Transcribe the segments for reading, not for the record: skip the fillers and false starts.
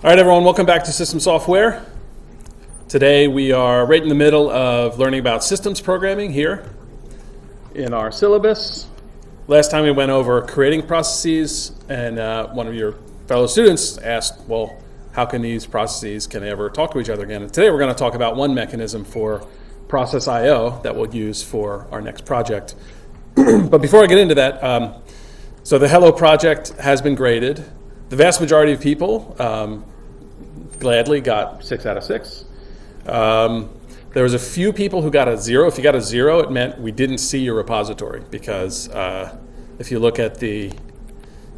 All right, everyone, welcome back to System Software. Today we are right in the middle of learning about systems programming here in our syllabus. Last time we went over creating processes, and one of your fellow students asked, well, how can these processes, can they ever talk to each other again? And today we're going to talk about one mechanism for process I/O that we'll use for our next project. But before I get into that, so the Hello project has been graded. The vast majority of people gladly got 6 out of 6. There was a few people who got a 0. If you got a 0, it meant we didn't see your repository, because if you look at the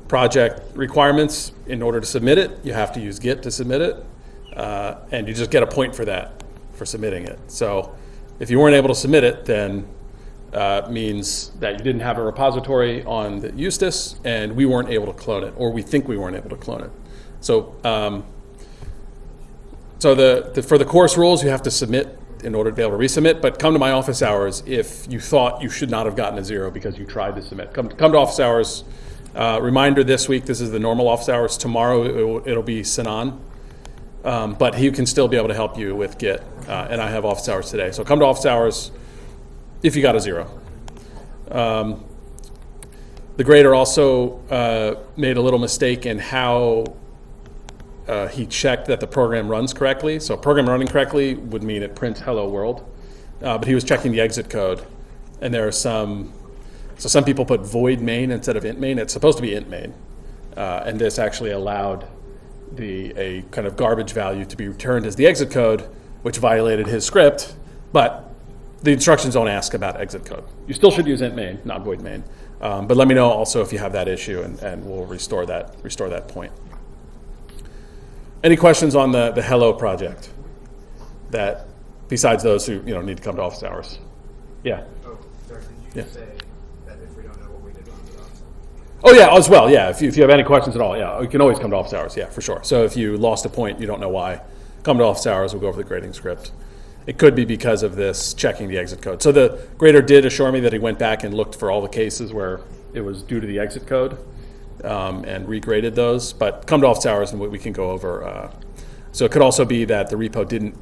project requirements, in order to submit it, you have to use Git to submit it, and you just get a point for that, for submitting it. So if you weren't able to submit it, then means that you didn't have a repository on the Eustace, and we weren't able to clone it, or we think we weren't able to clone it. So, for the course rules, you have to submit in order to be able to resubmit. But come to my office hours if you thought you should not have gotten a 0 because you tried to submit. Come to office hours. Reminder: this week, this is the normal office hours. Tomorrow it'll be Sinan, but he can still be able to help you with Git. And I have office hours today, so come to office hours if you got a 0. The grader also made a little mistake in how he checked that the program runs correctly. So program running correctly would mean it prints hello world, but he was checking the exit code. And there are some people put void main instead of int main. It's supposed to be int main. And this actually allowed a kind of garbage value to be returned as the exit code, which violated his script, but the instructions don't ask about exit code. You still should use int main, not void main. But let me know also if you have that issue, and we'll restore that point. Any questions on the Hello project? That besides those who need to come to office hours? Yeah. Oh, sorry. Did you just say that if we don't know what we did wrong, we don't know? Oh yeah, as well. Yeah. If you have any questions at all, yeah, you can always come to office hours. Yeah, for sure. So if you lost a point, you don't know why, come to office hours. We'll go over the grading script. It could be because of this checking the exit code. So the grader did assure me that he went back and looked for all the cases where it was due to the exit code, and regraded those. But come to office hours and we can go over. So it could also be that the repo didn't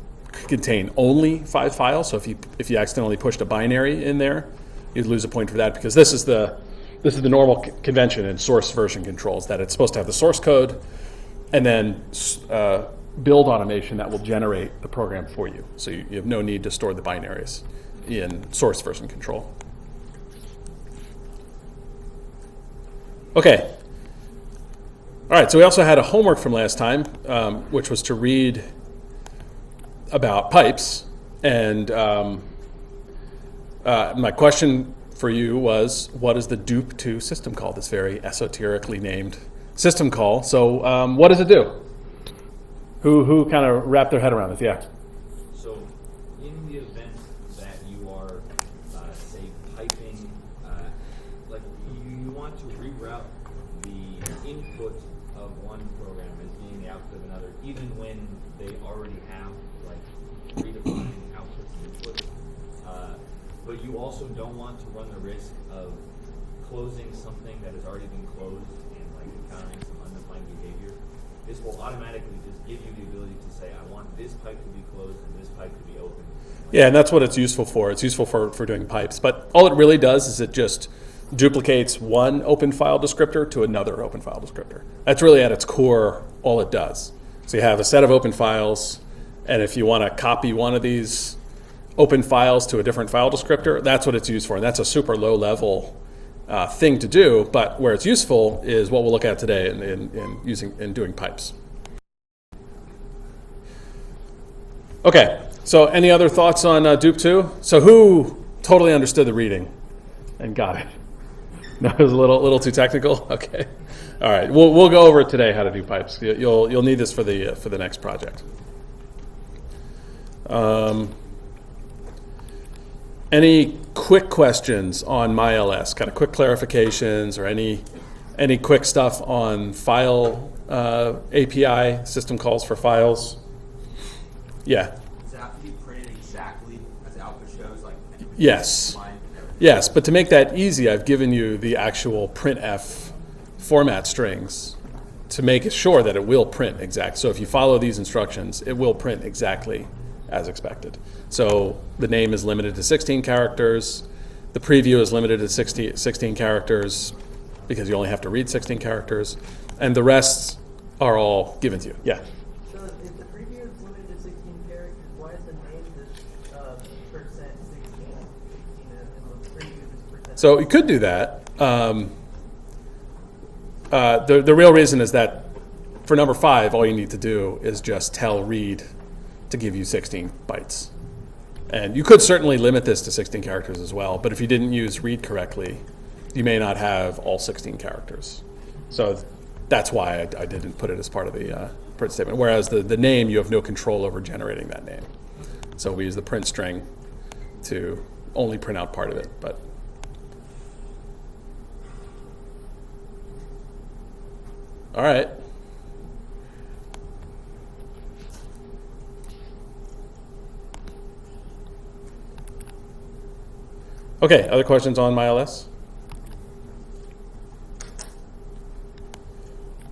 contain only 5 files. So if you accidentally pushed a binary in there, you'd lose a point for that, because this is the normal convention in source version controls, that it's supposed to have the source code and then build automation that will generate the program for you. So you have no need to store the binaries in source version control. Okay. All right, so we also had a homework from last time, which was to read about pipes. And my question for you was, what is the dupe2 system call, this very esoterically named system call? So what does it do? Who kind of wrapped their head around this? Yeah. So, in the event that you are, say, piping, like you want to reroute the input of one program as being the output of another, even when they already have like predefined outputs and inputs. But you also don't want to run the risk of closing something that has already been closed and like encountering some undefined behavior. This will automatically just give you the ability to say, I want this pipe to be closed and this pipe to be open. Yeah, and that's what it's useful for. It's useful for doing pipes. But all it really does is it just duplicates one open file descriptor to another open file descriptor. That's really at its core all it does. So you have a set of open files, and if you want to copy one of these open files to a different file descriptor, that's what it's used for. And that's a super low level thing to do, but where it's useful is what we'll look at today in doing pipes. Okay, so any other thoughts on dupe2? So who totally understood the reading and got it? No, it was a little too technical. Okay, all right. We'll go over today how to do pipes. You'll need this for the next project. Any quick questions on MyLS? Kind of quick clarifications, or any quick stuff on file API system calls for files? Yeah. Does it have to be printed exactly as the output shows? Like Yes. Yes, but to make that easy, I've given you the actual printf format strings to make sure that it will print exact. So if you follow these instructions, it will print exactly as expected. So the name is limited to 16 characters. The preview is limited to 16 characters because you only have to read 16 characters. And the rest are all given to you. Yeah? So if the preview is limited to 16 characters, why is the name this percent 16 and the preview is percent? So you could do that. The real reason is that for number 5, all you need to do is just tell read to give you 16 bytes. And you could certainly limit this to 16 characters as well, but if you didn't use read correctly, you may not have all 16 characters. So that's why I didn't put it as part of the print statement. Whereas the name, you have no control over generating that name. So we use the print string to only print out part of it. But all right. Okay, other questions on MyLS?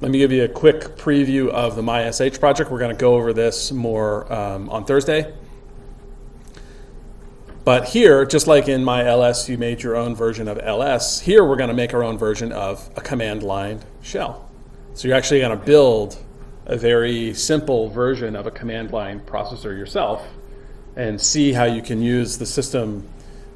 Let me give you a quick preview of the MySH project. We're going to go over this more on Thursday. But here, just like in MyLS, you made your own version of LS, here we're going to make our own version of a command line shell. So you're actually going to build a very simple version of a command line processor yourself and see how you can use the system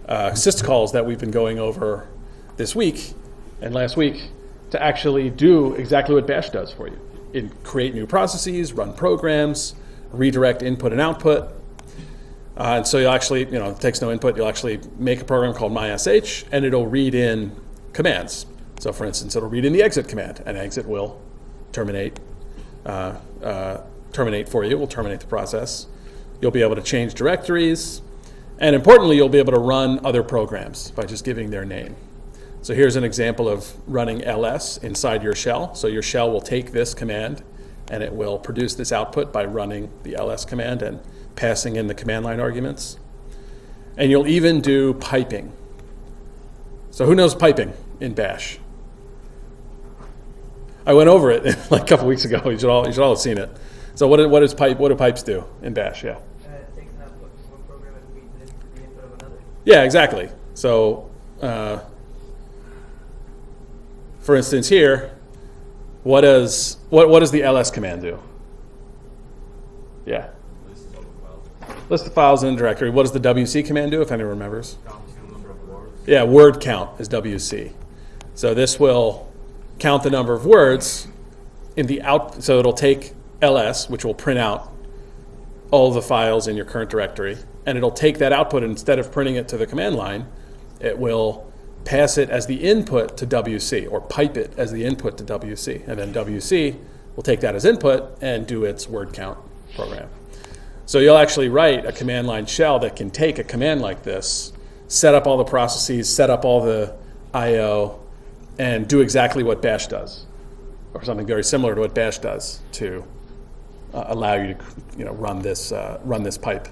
syscalls that we've been going over this week and last week to actually do exactly what Bash does for you. Create new processes, run programs, redirect input and output. And so you'll actually, it takes no input. You'll actually make a program called MySH, and it'll read in commands. So for instance, it'll read in the exit command, and exit will terminate for you. It will terminate the process. You'll be able to change directories. And importantly, you'll be able to run other programs by just giving their name. So here's an example of running ls inside your shell. So your shell will take this command, and it will produce this output by running the ls command and passing in the command line arguments. And you'll even do piping. So who knows piping in Bash? I went over it like a couple weeks ago. You should all have seen it. So what do pipes do in Bash? Yeah. It takes an output from one program and feeds it into the input of another. Yeah, exactly. So for instance here, what does the ls command do? Yeah. List the files in a directory. What does the wc command do, if anyone remembers? Yeah, word count is wc. So this will count the number of words in the out. So it'll take ls, which will print out all the files in your current directory, and it'll take that output, and instead of printing it to the command line, it will pass it as the input to wc, or pipe it as the input to wc, and then wc will take that as input and do its word count program. So you'll actually write a command line shell that can take a command like this, set up all the processes, set up all the I/O, and do exactly what Bash does, or something very similar to what Bash does to allow you to run this pipe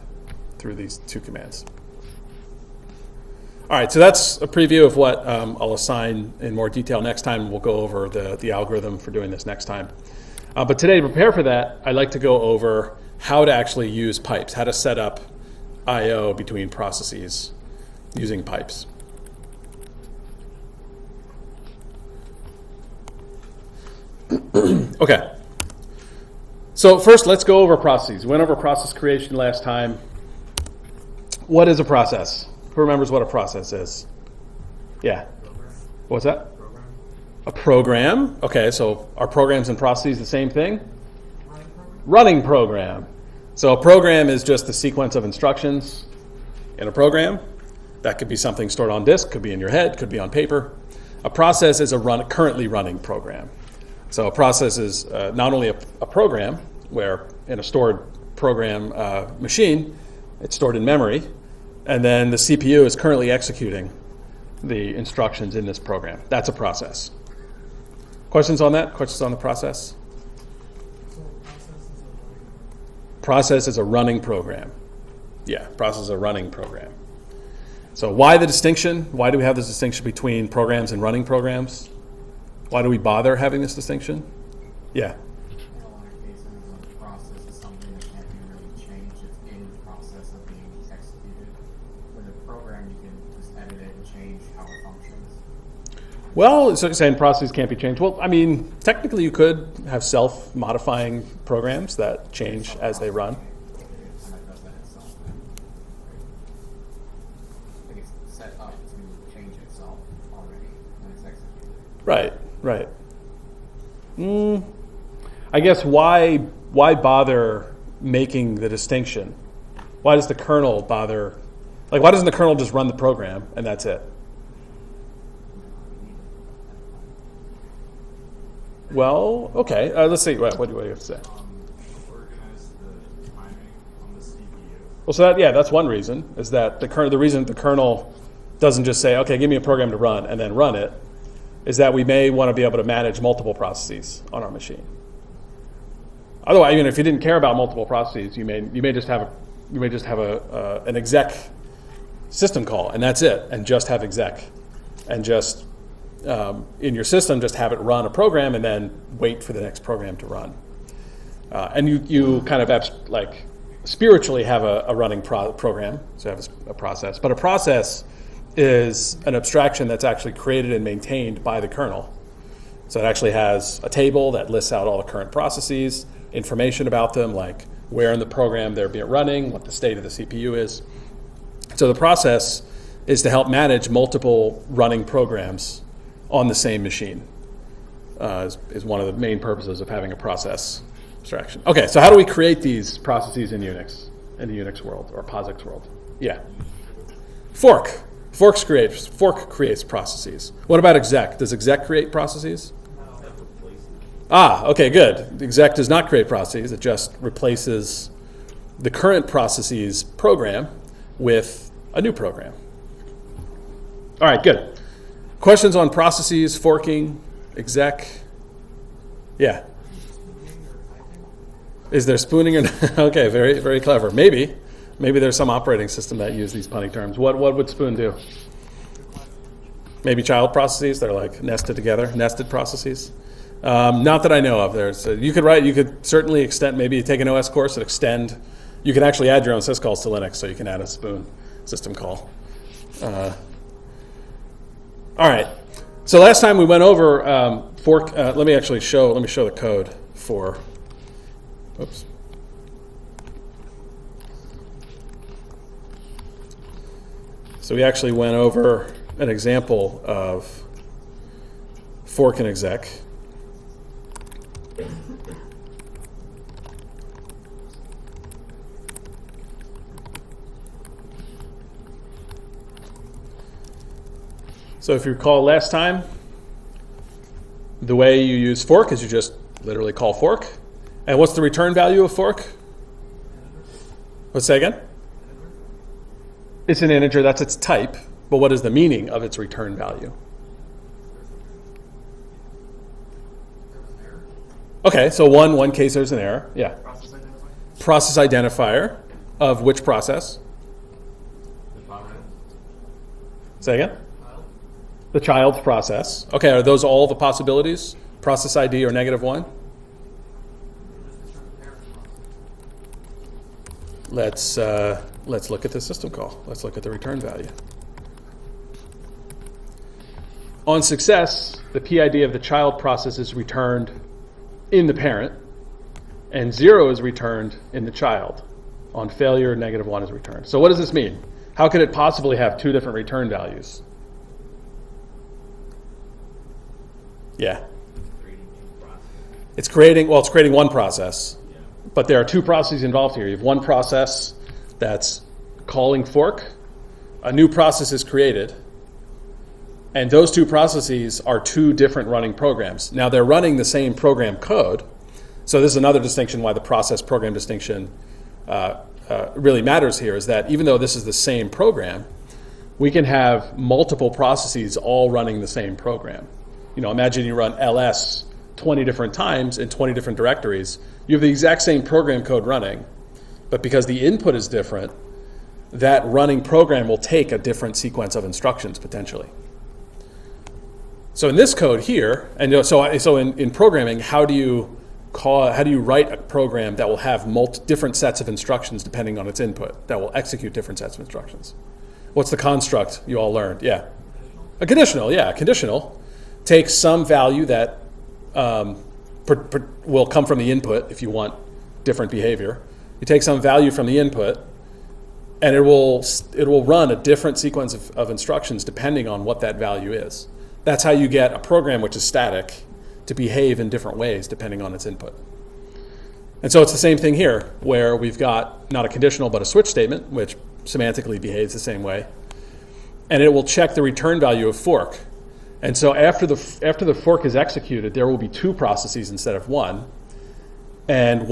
through these two commands. All right, so that's a preview of what I'll assign in more detail next time. We'll go over the algorithm for doing this next time. But today, to prepare for that, I'd like to go over how to actually use pipes, how to set up I/O between processes using pipes. Okay. So first, let's go over processes. We went over process creation last time. What is a process? Who remembers what a process is? Yeah. What's that? A program. Okay, so are programs and processes the same thing? Running program. So a program is just a sequence of instructions in a program. That could be something stored on disk, could be in your head, could be on paper. A process is a currently running program. So a process is not only a program, where in a stored program machine, it's stored in memory, and then the CPU is currently executing the instructions in this program. That's a process. Questions on that? Questions on the process? Process is a running program. Yeah, process is a running program. So why the distinction? Why do we have this distinction between programs and running programs? Why do we bother having this distinction? Yeah. In a lot of cases, a process is something that can't be really changed. It's in the process of being executed. With a program, you can just edit it and change how it functions. Well, so you're saying processes can't be changed. Well, I mean, technically you could have self-modifying programs that change as they run. And that does that itself. Like it's set up to change itself already when it's executed. Right, right. I guess why bother making the distinction? Why does the kernel bother? Like, why doesn't the kernel just run the program and that's it? Well, okay. Let's see. What do you have to say? Organize the timing on the CPU. Well, so that's one reason, is that the reason the kernel doesn't just say, okay, give me a program to run and then run it, is that we may want to be able to manage multiple processes on our machine. Otherwise, even if you didn't care about multiple processes, you may just have an exec system call, and that's it, and just have exec, and just in your system just have it run a program and then wait for the next program to run. And you kind of like spiritually have a running program, so you have a process, but a process is an abstraction that's actually created and maintained by the kernel. So it actually has a table that lists out all the current processes, information about them, like where in the program they're being running, what the state of the CPU is. So the process is to help manage multiple running programs on the same machine, is one of the main purposes of having a process abstraction. Okay, so how do we create these processes in Unix, in the Unix world, or POSIX world? Yeah. Fork. Fork creates processes. What about exec? Does exec create processes? Okay, good. Exec does not create processes. It just replaces the current processes program with a new program. All right, good. Questions on processes, forking, exec? Yeah. Is there spooning or not? Okay, very, very clever. Maybe there's some operating system that use these punny terms. What would spoon do? Maybe child processes. They're like nested together, nested processes. Not that I know of. You could certainly extend, maybe take an OS course and extend. You can actually add your own syscalls to Linux, so you can add a spoon system call. All right. So last time we went over fork. Let me show the code for. Oops. So we actually went over an example of fork and exec. So if you recall last time, the way you use fork is you just literally call fork. And what's the return value of fork? Let's say again. It's an integer, that's its type, but what is the meaning of its return value? Okay, so one case there's an error. Yeah. Process identifier of which process? Say again? The child's process. Okay, are those all the possibilities? Process ID or -1? Let's look at the system call. Let's look at the return value. On success, the PID of the child process is returned in the parent, and 0 is returned in the child. On failure, -1 is returned. So what does this mean? How could it possibly have two different return values? Yeah. It's creating one process, but there are two processes involved here. You have one process that's calling fork, a new process is created, and those two processes are two different running programs. Now they're running the same program code, so this is another distinction why the process program distinction really matters here, is that even though this is the same program, we can have multiple processes all running the same program. Imagine you run ls 20 different times in 20 different directories. You have the exact same program code running, but because the input is different, that running program will take a different sequence of instructions potentially. So in this code here, and so in programming, how do you write a program that will have different sets of instructions depending on its input, that will execute different sets of instructions? What's the construct you all learned? Yeah. A conditional, yeah. A conditional takes some value that will come from the input if you want different behavior. You take some value from the input, and it will run a different sequence of instructions depending on what that value is. That's how you get a program which is static to behave in different ways depending on its input. And so it's the same thing here, where we've got not a conditional but a switch statement, which semantically behaves the same way, and it will check the return value of fork. And so after the fork is executed, there will be two processes instead of one, and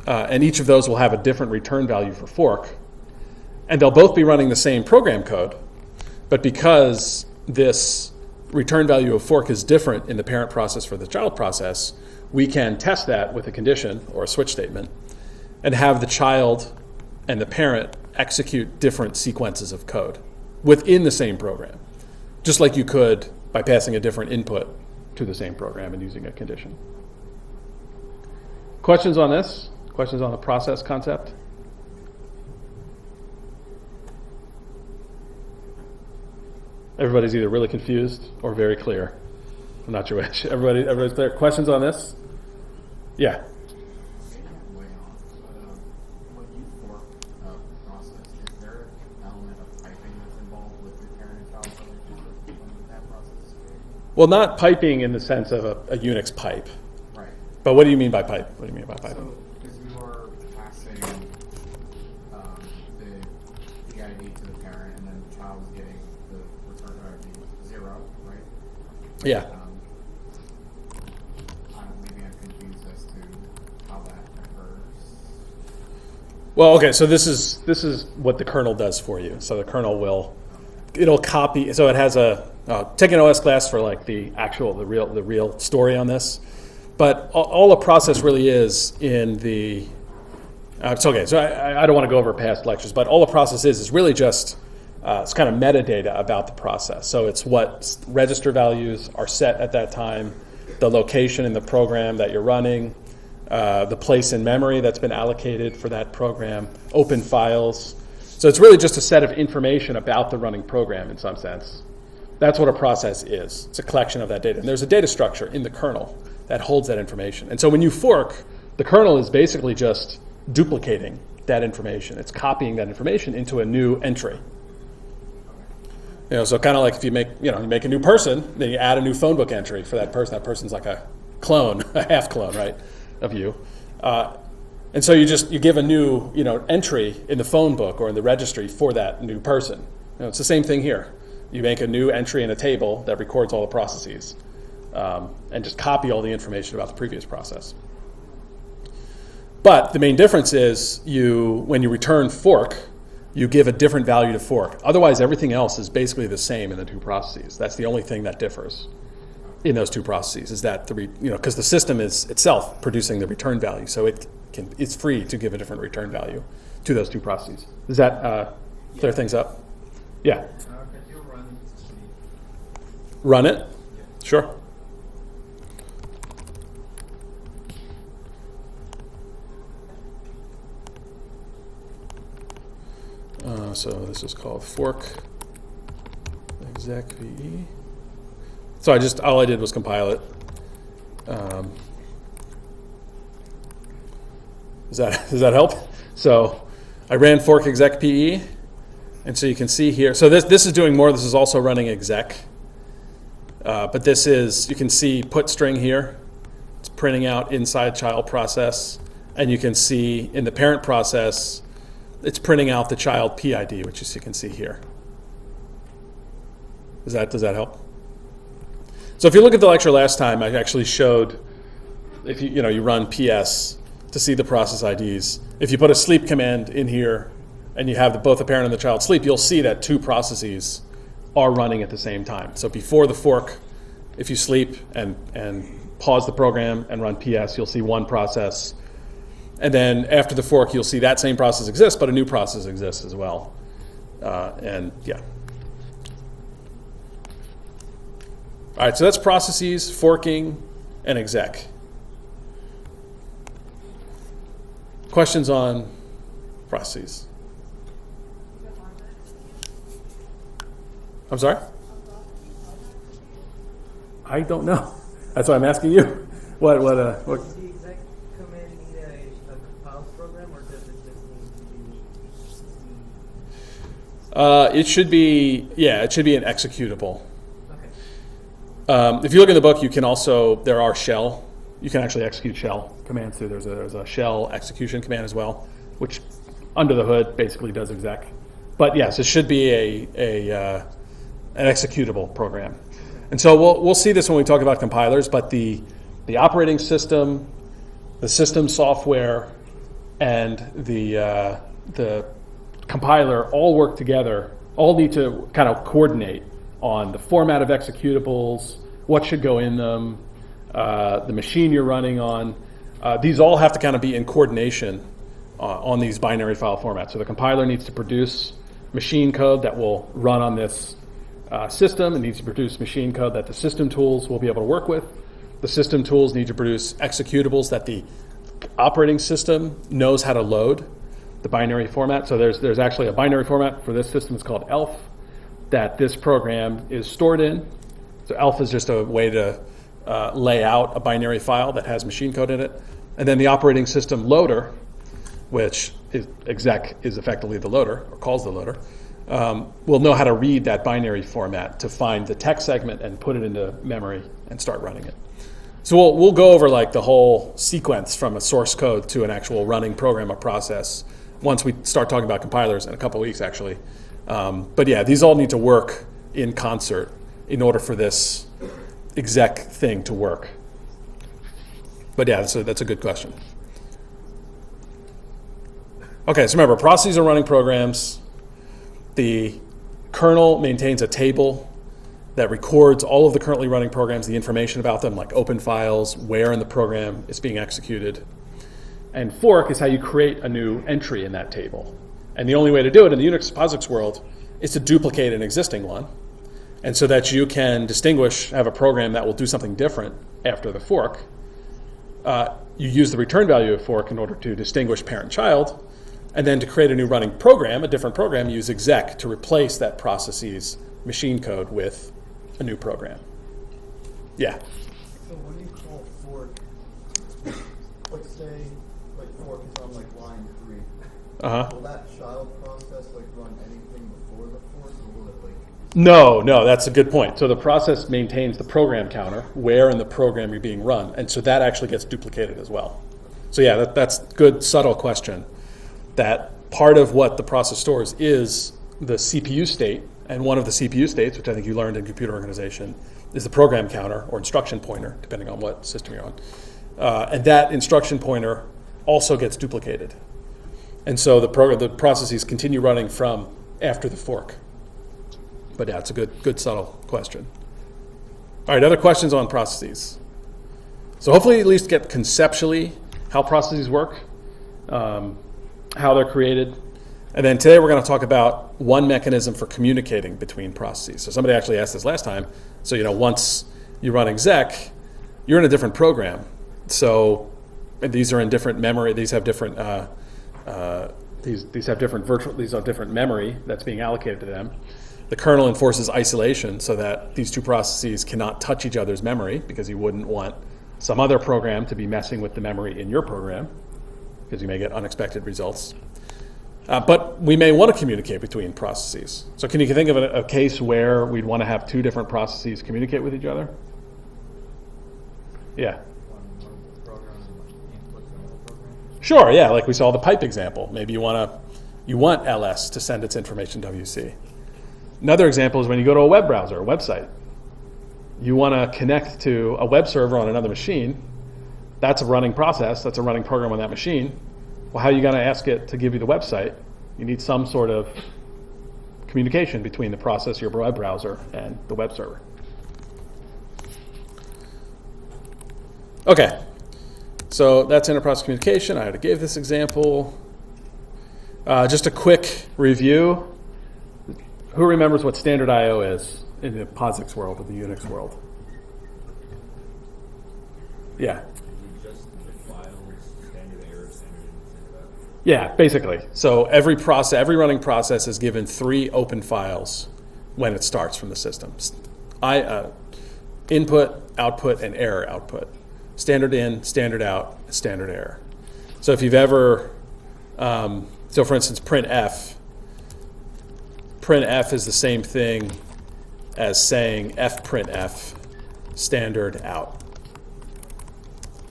and each of those will have a different return value for fork, and they'll both be running the same program code, but because this return value of fork is different in the parent process for the child process, we can test that with a condition or a switch statement and have the child and the parent execute different sequences of code within the same program, just like you could by passing a different input to the same program and using a condition. Questions on this? Questions on the process concept? Everybody's either really confused or very clear. I'm not sure which. Everybody's clear. Questions on this? Yeah. Way off, but when you fork a process, is there an element of piping that's involved with the parent and child relationship when that process is created? Well, not piping in the sense of a Unix pipe. Right. But what do you mean by pipe? What do you mean by piping? So, because you are passing the PID to the parent, and then the child is getting the return the 0, right? Yeah. Maybe I'm confused as to how that occurs. Well, okay, so this is what the kernel does for you. So the kernel it'll copy. So it has take an OS class for like the real story on this. But all a process really is in the, it's okay, so I don't want to go over past lectures, but all a process is really just, it's kind of metadata about the process. So it's what register values are set at that time, the location in the program that you're running, the place in memory that's been allocated for that program, open files. So it's really just a set of information about the running program in some sense. That's what a process is. It's a collection of that data. And there's a data structure in the kernel that holds that information. And so when you fork, the kernel is basically just duplicating that information. It's copying that information into a new entry. So kind of like if you make a new person, then you add a new phone book entry for that person. That person's like a clone, a half clone, right, of you. And so you give a new entry in the phone book or in the registry for that new person. It's the same thing here. You make a new entry in a table that records all the processes and just copy all the information about the previous process. But the main difference is when you return fork, you give a different value to fork. Otherwise, everything else is basically the same in the two processes. That's the only thing that differs in those two processes, is that because the system is itself producing the return value, so it's free to give a different return value to those two processes. Does that clear things up? Yeah. Can you run C? Run it? Yeah. Sure. So this is called fork exec VE. So all I did was compile it. Does that help? So I ran fork exec PE, and so you can see here. So this is doing more. This is also running exec, but this is, you can see put string here. It's printing out inside child process, and you can see in the parent process, it's printing out the child PID, which you can see here. Does that help? So if you look at the lecture last time, I actually showed if you run PS to see the process IDs. If you put a sleep command in here and you have both the parent and the child sleep, you'll see that two processes are running at the same time. So before the fork, if you sleep and pause the program and run PS, you'll see one process. And then after the fork, you'll see that same process exists, but a new process exists as well. And yeah. All right, so that's processes, forking, and exec. questions on processes? I'm sorry? I don't know. That's why I'm asking you. What? Does the exec command need a compiled program, or does it just need to be It should be, it should be an executable. Okay. If you look in the book, there are shell. You can actually execute shell commands too. There's a shell execution command as well, which under the hood basically does exec. But yes, it should be an executable program. And so we'll see this when we talk about compilers, but the operating system, the system software, and the compiler all work together, all need to kind of coordinate on the format of executables, what should go in them, the machine you're running on. These all have to kind of be in coordination on these binary file formats. So the compiler needs to produce machine code that will run on this system. It needs to produce machine code that the system tools will be able to work with. The system tools need to produce executables that the operating system knows how to load the binary format. So there's actually a binary format for this system. It's called ELF that this program is stored in. So ELF is just a way to lay out a binary file that has machine code in it. And then the operating system loader, which exec is effectively the loader, or calls the loader, will know how to read that binary format to find the text segment and put it into memory and start running it. So we'll go over like the whole sequence from a source code to an actual running program or process once we start talking about compilers in a couple of weeks, actually. But yeah, these all need to work in concert in order for this exec thing to work. But yeah, that's a good question. Okay, so remember, processes are running programs. The kernel maintains a table that records all of the currently running programs, the information about them, like open files, where in the program it's being executed. And fork is how you create a new entry in that table. And the only way to do it in the Unix POSIX world is to duplicate an existing one. And so that you can have a program that will do something different after the fork. You use the return value of fork in order to distinguish parent-child. And then to create a new running program, a different program, use exec to replace that process's machine code with a new program. Yeah? So when you call fork, let's say fork is on line 3. Uh-huh. Will that child process run anything before the fork, or will it No, that's a good point. So the process maintains the program counter, where in the program you're being run, and so that actually gets duplicated as well. So yeah, that's a good, subtle question. That part of what the process stores is the CPU state, and one of the CPU states, which I think you learned in computer organization, is the program counter or instruction pointer, depending on what system you're on. And that instruction pointer also gets duplicated. And so the processes continue running from after the fork. But yeah, it's a good subtle question. All right, other questions on processes? So hopefully at least get conceptually how processes work, how they're created. And then today we're going to talk about one mechanism for communicating between processes. So somebody actually asked this last time. So once you run exec, you're in a different program. So these are in different memory. These have different these have different memory that's being allocated to them. The kernel enforces isolation so that these two processes cannot touch each other's memory, because you wouldn't want some other program to be messing with the memory in your program, because you may get unexpected results. But we may want to communicate between processes. So can you think of a case where we'd want to have two different processes communicate with each other? Yeah. Sure, yeah, like we saw the pipe example. Maybe you want LS to send its information to WC. Another example is when you go to a web browser, a website. You want to connect to a web server on another machine. That's a running process. That's a running program on that machine. Well, how are you going to ask it to give you the website? You need some sort of communication between the process, your web browser, and the web server. Okay, so that's interprocess communication. I already gave this example. Just a quick review. Who remembers what standard I/O is in the POSIX world, or the Unix world? Yeah. Just the files, standard error, standard Yeah, basically. So every running process is given 3 open files when it starts from the system. Input, output, and error output. Standard in, standard out, standard error. So if you've ever, so for instance, printf is the same thing as saying fprintf, standard out.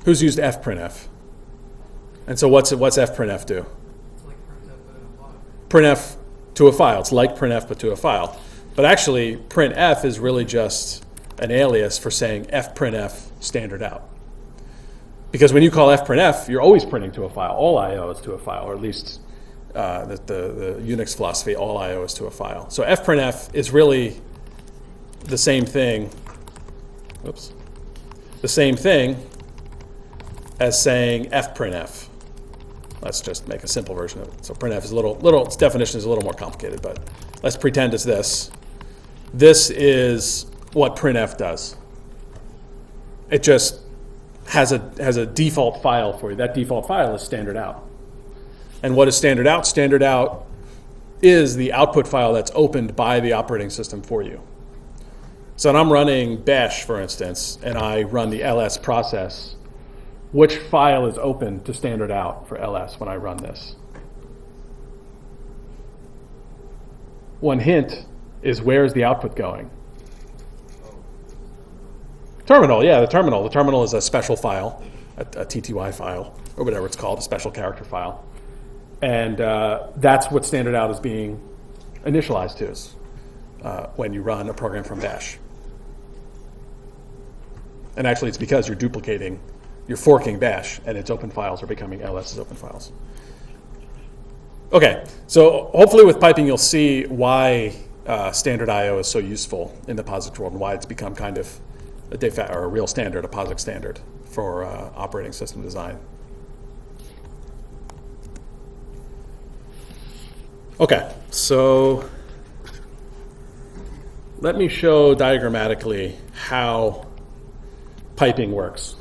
Who's used fprintf? And so what's fprintf do? It's like printf but in a block. Printf to a file. It's like printf but to a file. But actually, printf is really just an alias for saying fprintf standard out. Because when you call fprintf, you're always printing to a file. All I/O is to a file, or at least the Unix philosophy, all I/O is to a file. So fprintf is really the same thing. Whoops. The same thing as saying fprintf. Let's just make a simple version of it. So printf is its definition is a little more complicated, but let's pretend it's this. This is what printf does. It just has a default file for you. That default file is standard out. And what is standard out? Standard out is the output file that's opened by the operating system for you. So when I'm running bash, for instance, and I run the ls process, which file is open to standard out for ls when I run this? One hint is where's the output going? Terminal, yeah, the terminal. The terminal is a special file, a TTY file, or whatever it's called, a special character file. And that's what standard out is being initialized to is when you run a program from bash. And actually it's because you're forking bash, and its open files are becoming LS's open files. Okay, so hopefully with piping you'll see why standard I/O is so useful in the POSIX world and why it's become kind of a real standard, a POSIX standard for operating system design. Okay, so let me show diagrammatically how piping works.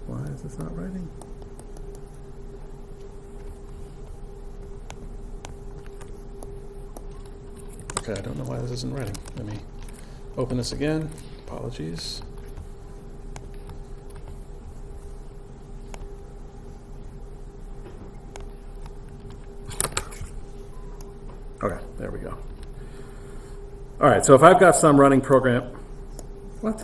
Why is this not writing? Okay, I don't know why this isn't writing. Let me open this again. Apologies. Okay, there we go. All right, so if I've got some running program, what?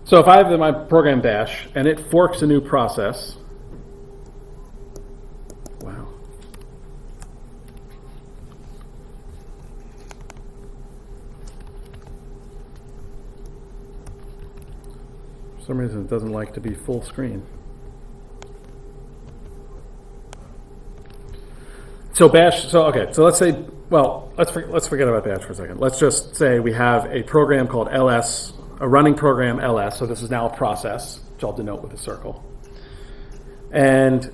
So if I have my program bash and it forks a new process, wow. For some reason it doesn't like to be full screen. So bash, so let's say, well, let's forget about bash for a second. Let's just say we have a program called ls, a running program ls, so this is now a process, which I'll denote with a circle. And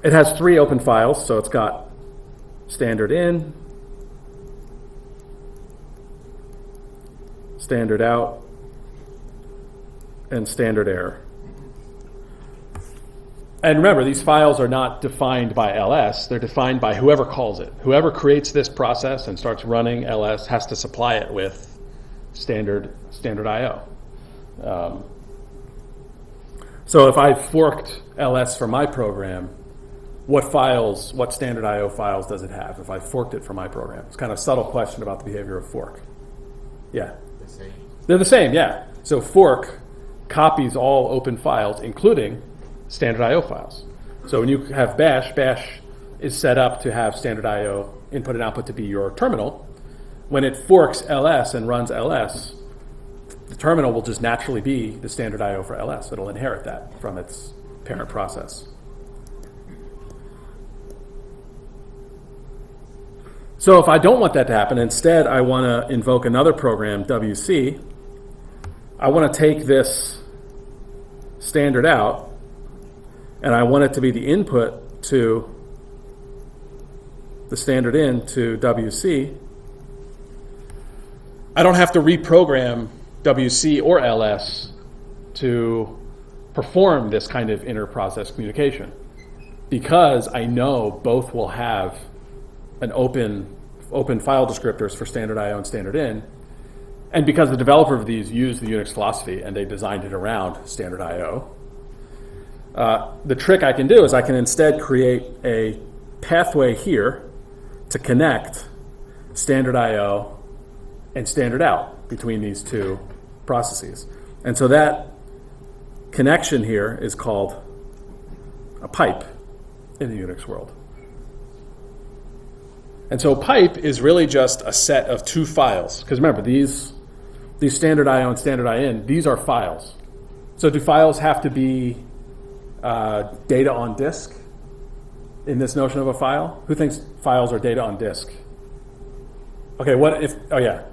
it has 3 open files, so it's got standard in, standard out, and standard error. And remember, these files are not defined by ls, they're defined by whoever calls it. Whoever creates this process and starts running ls has to supply it with standard I/O. So if I forked ls for my program, what standard I/O files does it have if I forked it for my program? It's kind of a subtle question about the behavior of fork. Yeah. The same. They're the same, yeah. So fork copies all open files, including standard I/O files. So when you have bash is set up to have standard I/O input and output to be your terminal. When it forks ls and runs ls, the terminal will just naturally be the standard I/O for ls. It'll inherit that from its parent process. So if I don't want that to happen, instead I want to invoke another program, WC. I want to take this standard out, and I want it to be the input to the standard in to WC. I don't have to reprogram WC or LS to perform this kind of inter-process communication, because I know both will have an open file descriptors for standard IO and standard in, and because the developer of these used the Unix philosophy and they designed it around standard IO, the trick I can do is I can instead create a pathway here to connect standard IO and standard out between these two processes. And so that connection here is called a pipe in the Unix world. And so pipe is really just a set of two files. Because remember, these standard IO and standard IN, these are files. So do files have to be data on disk in this notion of a file? Who thinks files are data on disk? Okay, what if, oh yeah.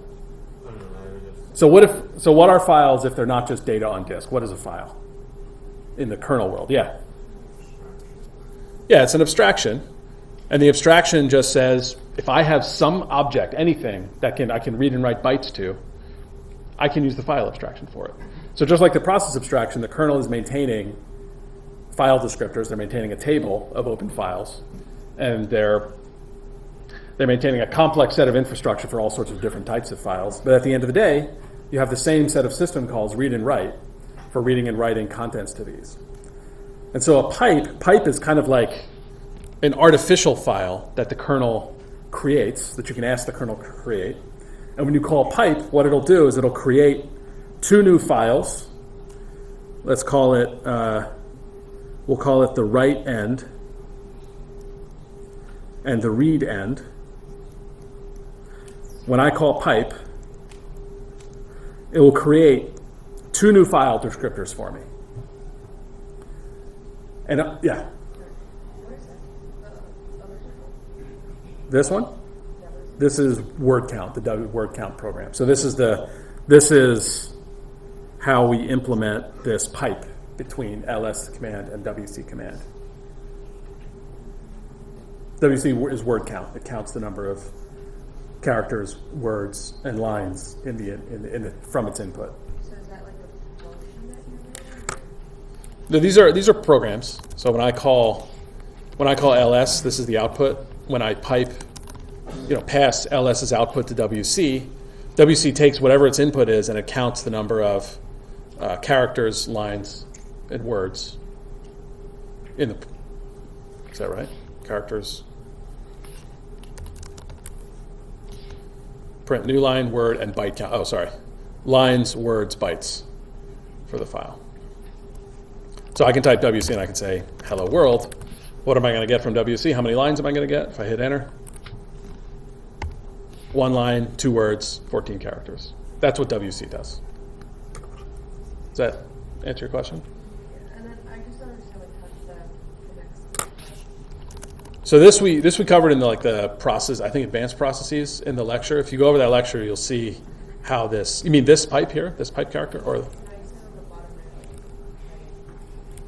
So what are files if they're not just data on disk? What is a file in the kernel world? Yeah. Yeah, it's an abstraction. And the abstraction just says, if I have some object, anything that I can read and write bytes to, I can use the file abstraction for it. So just like the process abstraction, the kernel is maintaining file descriptors. They're maintaining a table of open files, and they're maintaining a complex set of infrastructure for all sorts of different types of files. But at the end of the day, you have the same set of system calls, read and write, for reading and writing contents to these. And so a pipe is kind of like an artificial file that the kernel creates, that you can ask the kernel to create. And when you call pipe, what it'll do is it'll create two new files. Let's call it, we'll call it the write end and the read end. When I call pipe, it will create two new file descriptors for me. And yeah. This one? This is word count, the word count program. So this is how we implement this pipe between ls command and wc command. WC is word count. It counts the number of characters, words, and lines from its input. So is that like a function that you made? No, these are programs. So when I call ls, this is the output. When I pipe, pass ls's output to WC, WC takes whatever its input is and it counts the number of characters, lines, and words in the. Is that right? Characters. Print new line, word, and byte count. Oh, sorry. Lines, words, bytes for the file. So I can type WC and I can say, hello world. What am I going to get from WC? How many lines am I going to get if I hit enter? 1 line, 2 words, 14 characters. That's what WC does. Does that answer your question? And then I just don't understand like how that connects. So this we covered in the process, I think advanced processes in the lecture. If you go over that lecture, you'll see how this, you mean this pipe here, this pipe character, or I said on the bottom there.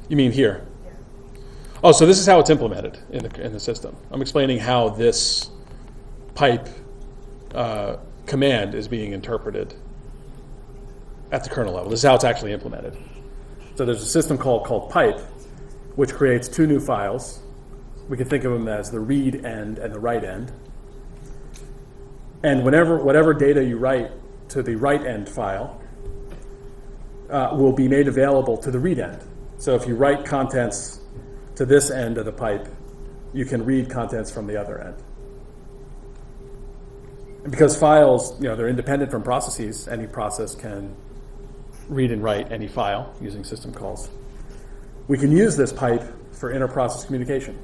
you mean here? Yeah. Oh, so this is how it's implemented in the system. I'm explaining how this pipe command is being interpreted at the kernel level. This is how it's actually implemented. So there's a system called pipe, which creates 2 new files. We can think of them as the read end and the write end. And whatever data you write to the write end file will be made available to the read end. So if you write contents to this end of the pipe, you can read contents from the other end. And because files, they're independent from processes, any process can read and write any file using system calls. We can use this pipe for inter-process communication.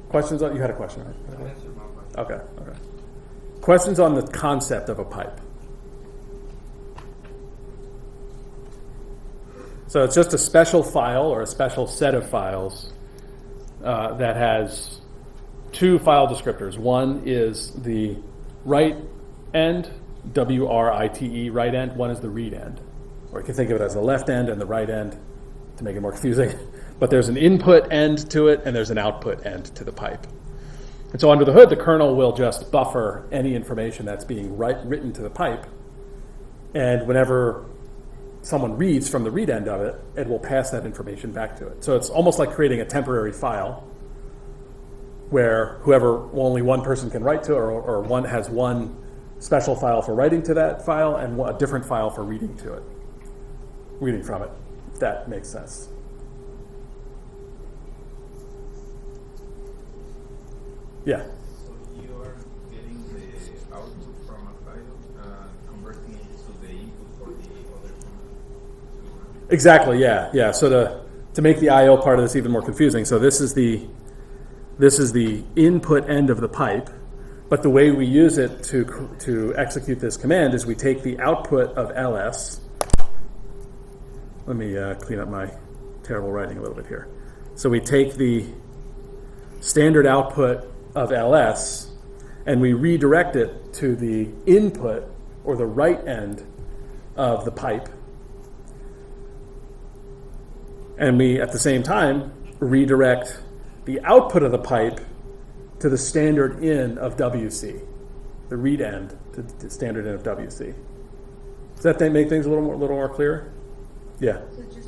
Questions on, you had a question, right? I answered my question. Okay. Questions on the concept of a pipe? So it's just a special file or a special set of files that has two file descriptors. One is the write end, W-R-I-T-E, write end. One is the read end. Or you can think of it as the left end and the right end to make it more confusing. But there's an input end to it and there's an output end to the pipe. And so under the hood, the kernel will just buffer any information that's being written to the pipe. And whenever someone reads from the read end of it, it will pass that information back to it. So it's almost like creating a temporary file where only one person can write to, or one has one special file for writing to that file and a different file for reading from it, if that makes sense. Yeah. So you are getting the output from a file, converting it to the input for the other one. Exactly. Yeah. So to make the I/O part of this even more confusing, so this is the input end of the pipe, but the way we use it to execute this command is we take the output of ls. Let me clean up my terrible writing a little bit here. So we take the standard output of ls and we redirect it to the input or the right end of the pipe. And we, at the same time, redirect the output of the pipe to the standard in of WC, the read end to the standard in of WC. Does that make things a little more clear? Yeah. So what you're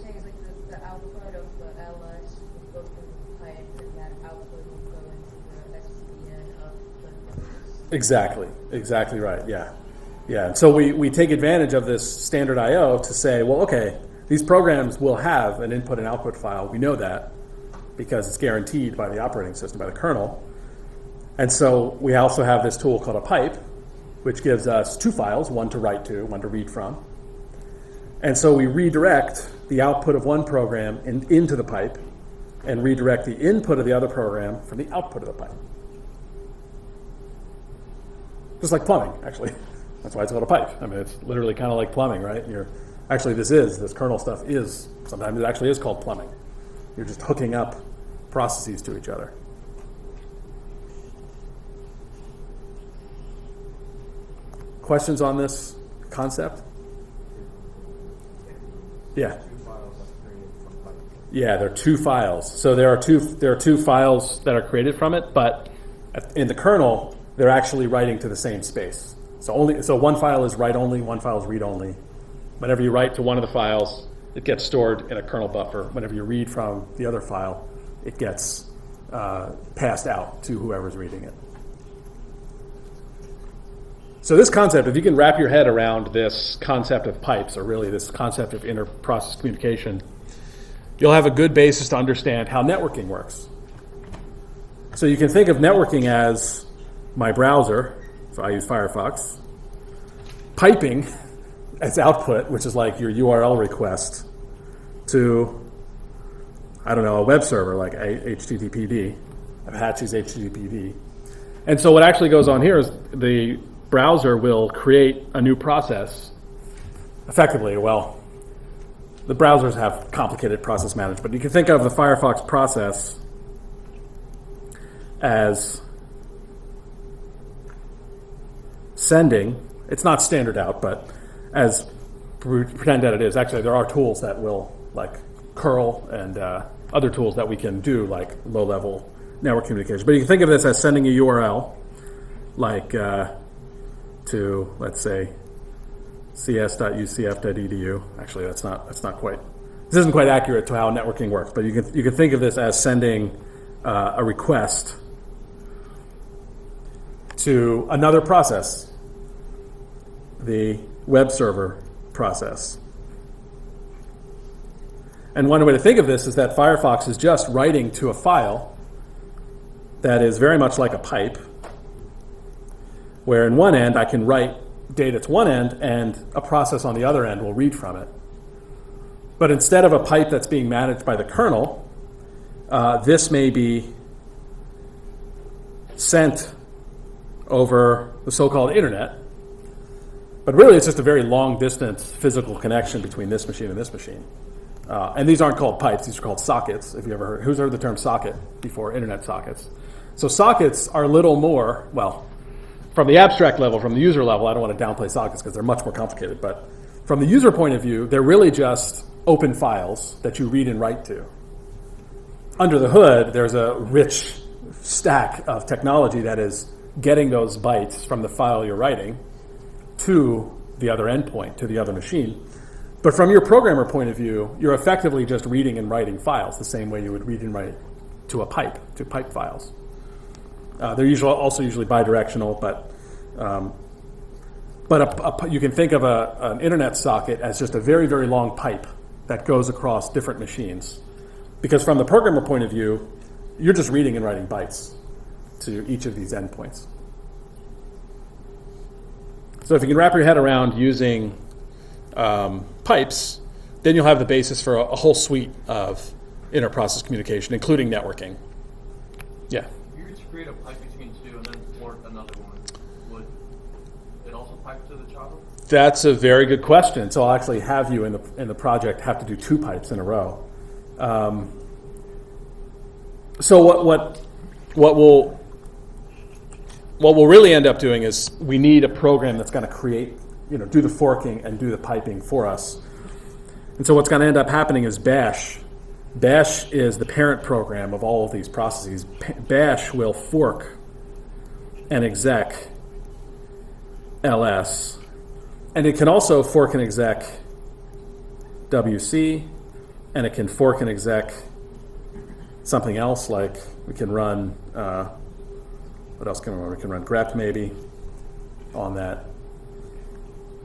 saying is like the output of the LS will go through the pipe, and that output will go into the SCN of the. Exactly right. Yeah. So we take advantage of this standard I/O to say, well, okay, these programs will have an input and output file. We know that because it's guaranteed by the operating system, by the kernel. And so we also have this tool called a pipe, which gives us two files, one to write to, one to read from. And so we redirect the output of one program into the pipe and redirect the input of the other program from the output of the pipe. Just like plumbing, actually. That's why it's called a pipe. I mean, it's literally kind of like plumbing, right? This kernel stuff is, sometimes it actually is called plumbing. You're just hooking up processes to each other. Questions on this concept? Yeah. Yeah, there are two files. So there are two files that are created from it, but in the kernel, they're actually writing to the same space. So one file is write only, one file is read only. Whenever you write to one of the files, it gets stored in a kernel buffer. Whenever you read from the other file, it gets passed out to whoever's reading it. So this concept, if you can wrap your head around this concept of pipes, or really this concept of inter-process communication, you'll have a good basis to understand how networking works. So you can think of networking as my browser, so I use Firefox, piping as output, which is like your URL request, to, I don't know, a web server like HTTPD, Apache's HTTPD. And so what actually goes on here is the browser will create a new process effectively. Well, the browsers have complicated process management, but you can think of the Firefox process as sending, it's not standard out, but as pretend that it is. Actually, there are tools that will, like curl and other tools that we can do, like low-level network communication. But you can think of this as sending a URL, like to, let's say, cs.ucf.edu. Actually, that's not quite. This isn't quite accurate to how networking works. But you can think of this as sending a request to another process, the web server process. And one way to think of this is that Firefox is just writing to a file that is very much like a pipe, where in one end I can write data to one end and a process on the other end will read from it. But instead of a pipe that's being managed by the kernel, this may be sent over the so-called internet. But really it's just a very long distance physical connection between this machine and this machine. And these aren't called pipes, these are called sockets. If you ever heard, who's heard the term socket before, internet sockets? So sockets are a little more, well, from the abstract level, from the user level, I don't want to downplay sockets because they're much more complicated, but from the user point of view, they're really just open files that you read and write to. Under the hood, there's a rich stack of technology that is getting those bytes from the file you're writing to the other endpoint, to the other machine. But from your programmer point of view, you're effectively just reading and writing files the same way you would read and write to a pipe, to pipe files. They're usually bidirectional, but you can think of an internet socket as just a very, very long pipe that goes across different machines. Because from the programmer point of view, you're just reading and writing bytes to each of these endpoints. So if you can wrap your head around using pipes, then you'll have the basis for a whole suite of inter-process communication, including networking. Yeah? If you were to create a pipe between two and then fork another one, would it also pipe to the child? That's a very good question. So I'll actually have you in the project have to do 2 pipes in a row. So what we'll really end up doing is we need a program that's going to create, do the forking and do the piping for us. And so what's going to end up happening is Bash. Bash is the parent program of all of these processes. Bash will fork and exec ls, and it can also fork and exec wc, and it can fork and exec something else, like we can run, what else can we run? We can run grep maybe on that.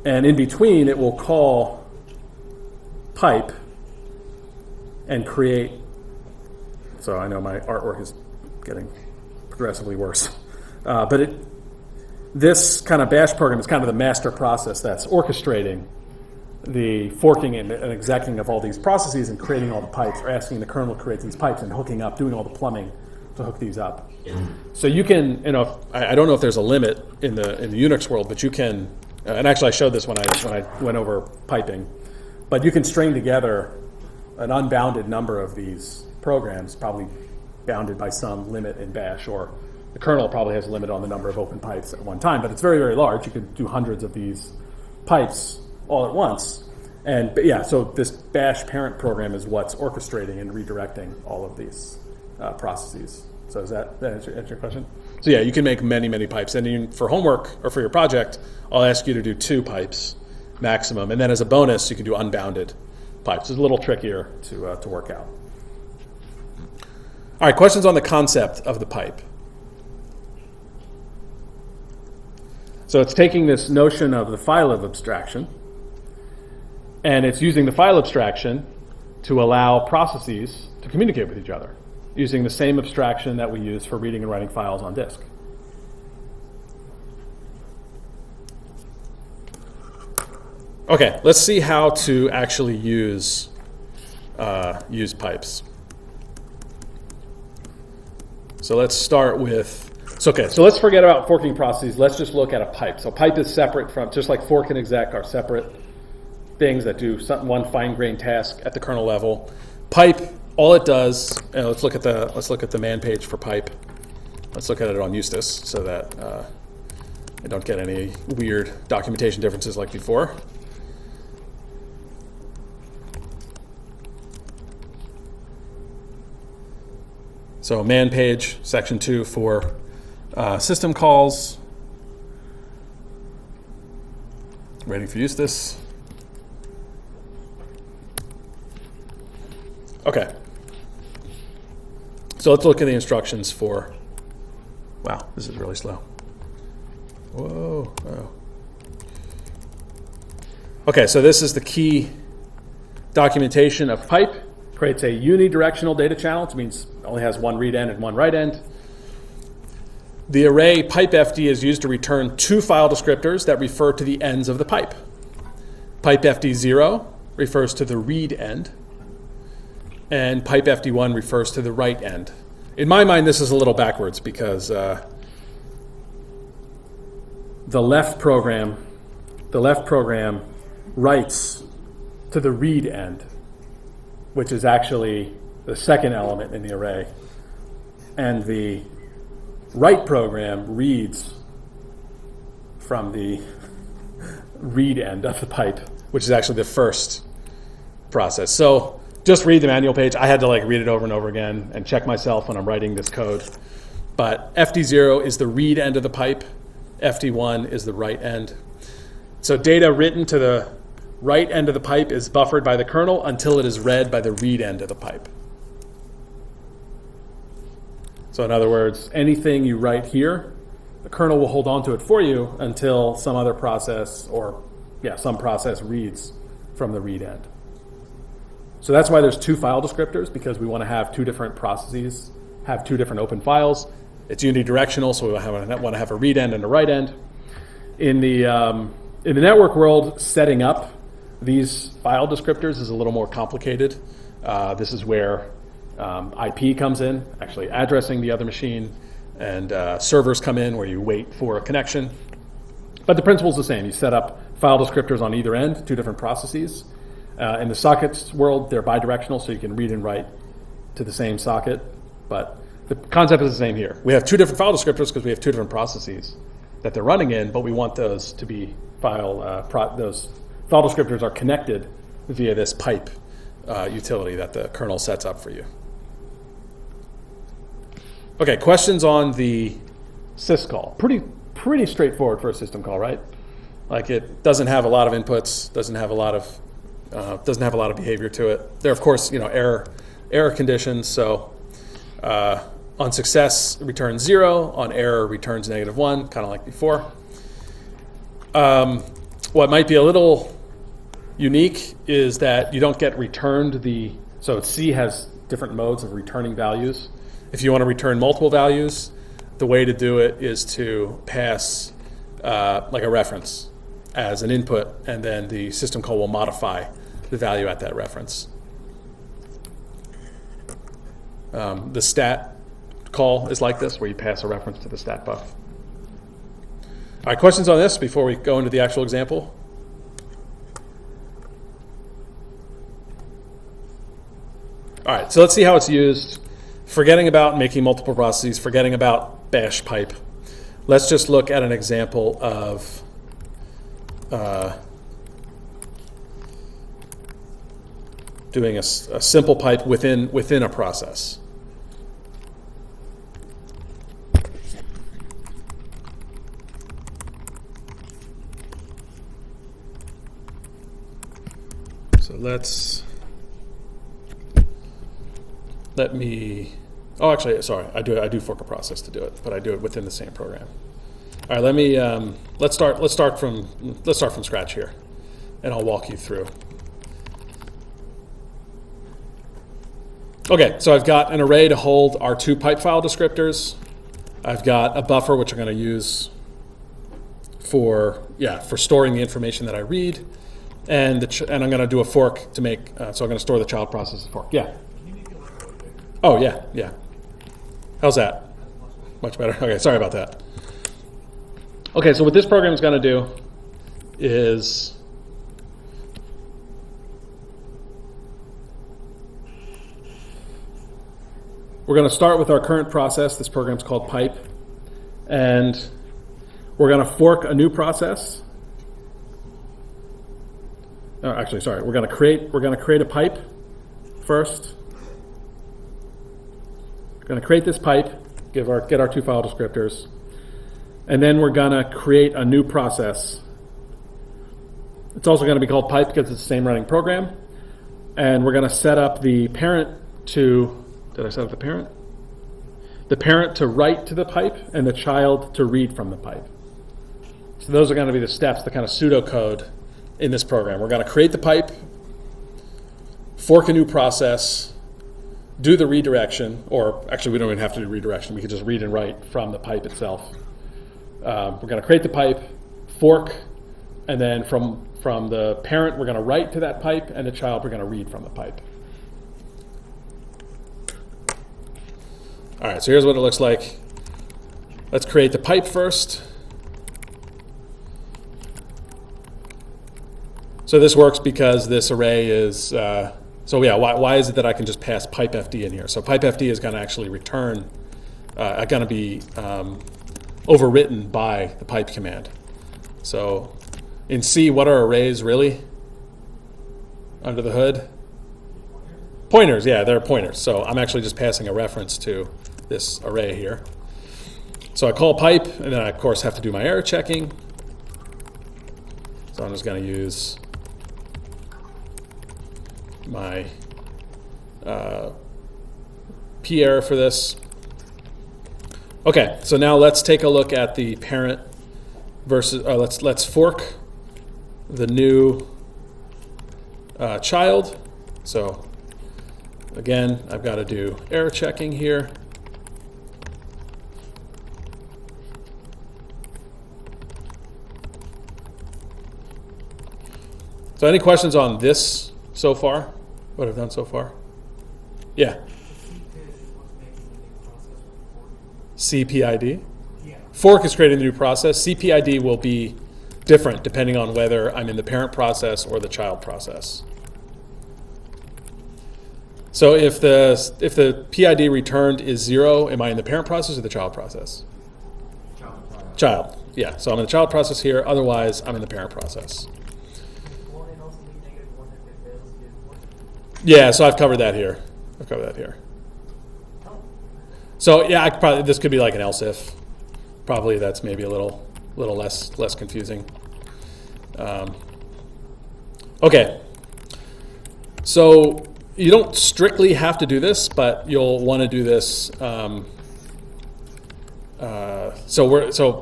And in between, it will call pipe and create, so I know my artwork is getting progressively worse. But this kind of bash program is kind of the master process that's orchestrating the forking and execing of all these processes and creating all the pipes, or asking the kernel to create these pipes and hooking up, doing all the plumbing to hook these up. So you can, I don't know if there's a limit in the Unix world, but you can, and actually I showed this when I went over piping, but you can string together an unbounded number of these programs, probably bounded by some limit in Bash, or the kernel probably has a limit on the number of open pipes at one time, but it's very, very large. You could do hundreds of these pipes all at once. And yeah, so this Bash parent program is what's orchestrating and redirecting all of these processes. So does that answer your question? So yeah, you can make many, many pipes. And for homework or for your project, I'll ask you to do 2 pipes maximum. And then as a bonus, you can do unbounded pipes. It's a little trickier to work out. All right, questions on the concept of the pipe. So it's taking this notion of the file of abstraction, and it's using the file abstraction to allow processes to communicate with each other, using the same abstraction that we use for reading and writing files on disk. Okay, let's see how to actually use pipes. So let's start with, so let's forget about forking processes. Let's just look at a pipe. So pipe is separate from, just like fork and exec are separate things that do one fine-grained task at the kernel level. Pipe, all it does, and let's look at the man page for pipe. Let's look at it on Eustace so that I don't get any weird documentation differences like before. So man page, section 2 for system calls. Waiting for Eustace. Okay. So let's look at the instructions for, wow, this is really slow. Whoa. Oh. Okay, so this is the key documentation of pipe. Creates a unidirectional data channel, which means it only has one read end and one write end. The array pipefd is used to return 2 file descriptors that refer to the ends of the pipe. Pipefd0 refers to the read end, and pipefd1 refers to the write end. In my mind, this is a little backwards because the left program writes to the read end, which is actually the second element in the array, and the write program reads from the read end of the pipe, which is actually the first process. So just read the manual page. I had to like read it over and over again and check myself when I'm writing this code. But FD0 is the read end of the pipe. FD1 is the write end. So data written to the right end of the pipe is buffered by the kernel until it is read by the read end of the pipe. So in other words, anything you write here, the kernel will hold on to it for you until some other process or some process reads from the read end. So that's why there's two file descriptors, because we want to have two different processes, have two different open files. It's unidirectional, so we want to have a read end and a write end. In the network world, setting up these file descriptors is a little more complicated. This is where IP comes in, actually addressing the other machine, and servers come in where you wait for a connection. But the principle's the same. You set up file descriptors on either end, two different processes. In the sockets world, they're bidirectional, so you can read and write to the same socket. But the concept is the same here. We have two different file descriptors because we have two different processes that they're running in, but we want those to be those file descriptors are connected via this pipe utility that the kernel sets up for you. Okay, questions on the syscall. Pretty straightforward for a system call, right? Like it doesn't have a lot of inputs, doesn't have a lot of behavior to it. There are, of course, error conditions. So on success, it returns 0. On error, returns -1, kind of like before. What might be a little unique is that you don't get returned so C has different modes of returning values. If you want to return multiple values, the way to do it is to pass like a reference as an input, and then the system call will modify the value at that reference. The stat call is like this, where you pass a reference to the stat buff. All right, questions on this before we go into the actual example? All right, so let's see how it's used. Forgetting about making multiple processes, forgetting about bash pipe. Let's just look at an example of doing a simple pipe within a process. So I do fork a process to do it, but I do it within the same program. All right, let's start from scratch here, and I'll walk you through. Okay, so I've got an array to hold our two pipe file descriptors. I've got a buffer which I'm going to use for storing the information that I read, and I'm going to do a fork to make. So I'm going to store the child process fork. Yeah. Oh yeah. How's that? Much better. Okay, sorry about that. Okay, so what this program is going to do is we're going to start with our current process. This program's called pipe, and we're going to fork a new process. We're going to create a pipe first. We're going to create this pipe, get our two file descriptors, and then we're going to create a new process. It's also going to be called pipe because it's the same running program, and we're going to set up the parent to. Did I set up the parent? The parent to write to the pipe and the child to read from the pipe. So those are going to be the steps, the kind of pseudocode in this program. We're going to create the pipe, fork a new process, do the redirection, or actually we don't even have to do redirection. We can just read and write from the pipe itself. We're going to create the pipe, fork, and then from the parent we're going to write to that pipe, and the child we're going to read from the pipe. All right, so here's what it looks like. Let's create the pipe first. So this works because this array is, why is it that I can just pass pipe FD in here? So pipe FD is going to actually return going to be overwritten by the pipe command. So in C, what are arrays really under the hood? Pointers, yeah, they're pointers. So I'm actually just passing a reference to this array here. So I call pipe, and then I, of course, have to do my error checking. So I'm just going to use my P error for this. Okay, so now let's take a look at the parent versus, let's fork the new child. So again, I've got to do error checking here. So any questions on this so far? What I've done so far? Yeah. CPID? Yeah. Fork is creating the new process. CPID will be different depending on whether I'm in the parent process or the child process. So if the PID returned is 0, am I in the parent process or the child process? Child. Yeah. So I'm in the child process here. Otherwise, I'm in the parent process. Well, and also the negative one if it fails to. Yeah. So I've covered that here. Oh, So yeah, this could be like an else if. Probably that's maybe a little less confusing. Okay. So you don't strictly have to do this, but you'll want to do this. So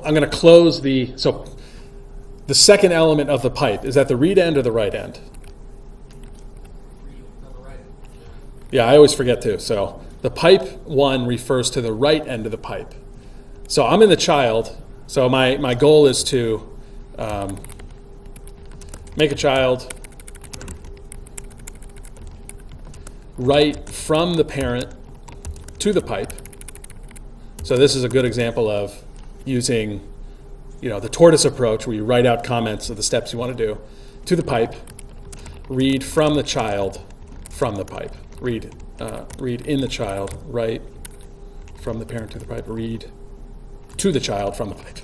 I'm going to close the second element of the pipe. Is that the read end or the write end? Yeah, I always forget too. So the pipe 1 refers to the right end of the pipe. So I'm in the child. So my goal is to make a child write from the parent to the pipe. So this is a good example of using, the tortoise approach, where you write out comments of the steps you want to do to the pipe. Read from the child from the pipe. Read in the child. Write from the parent to the pipe. Read to the child from the pipe.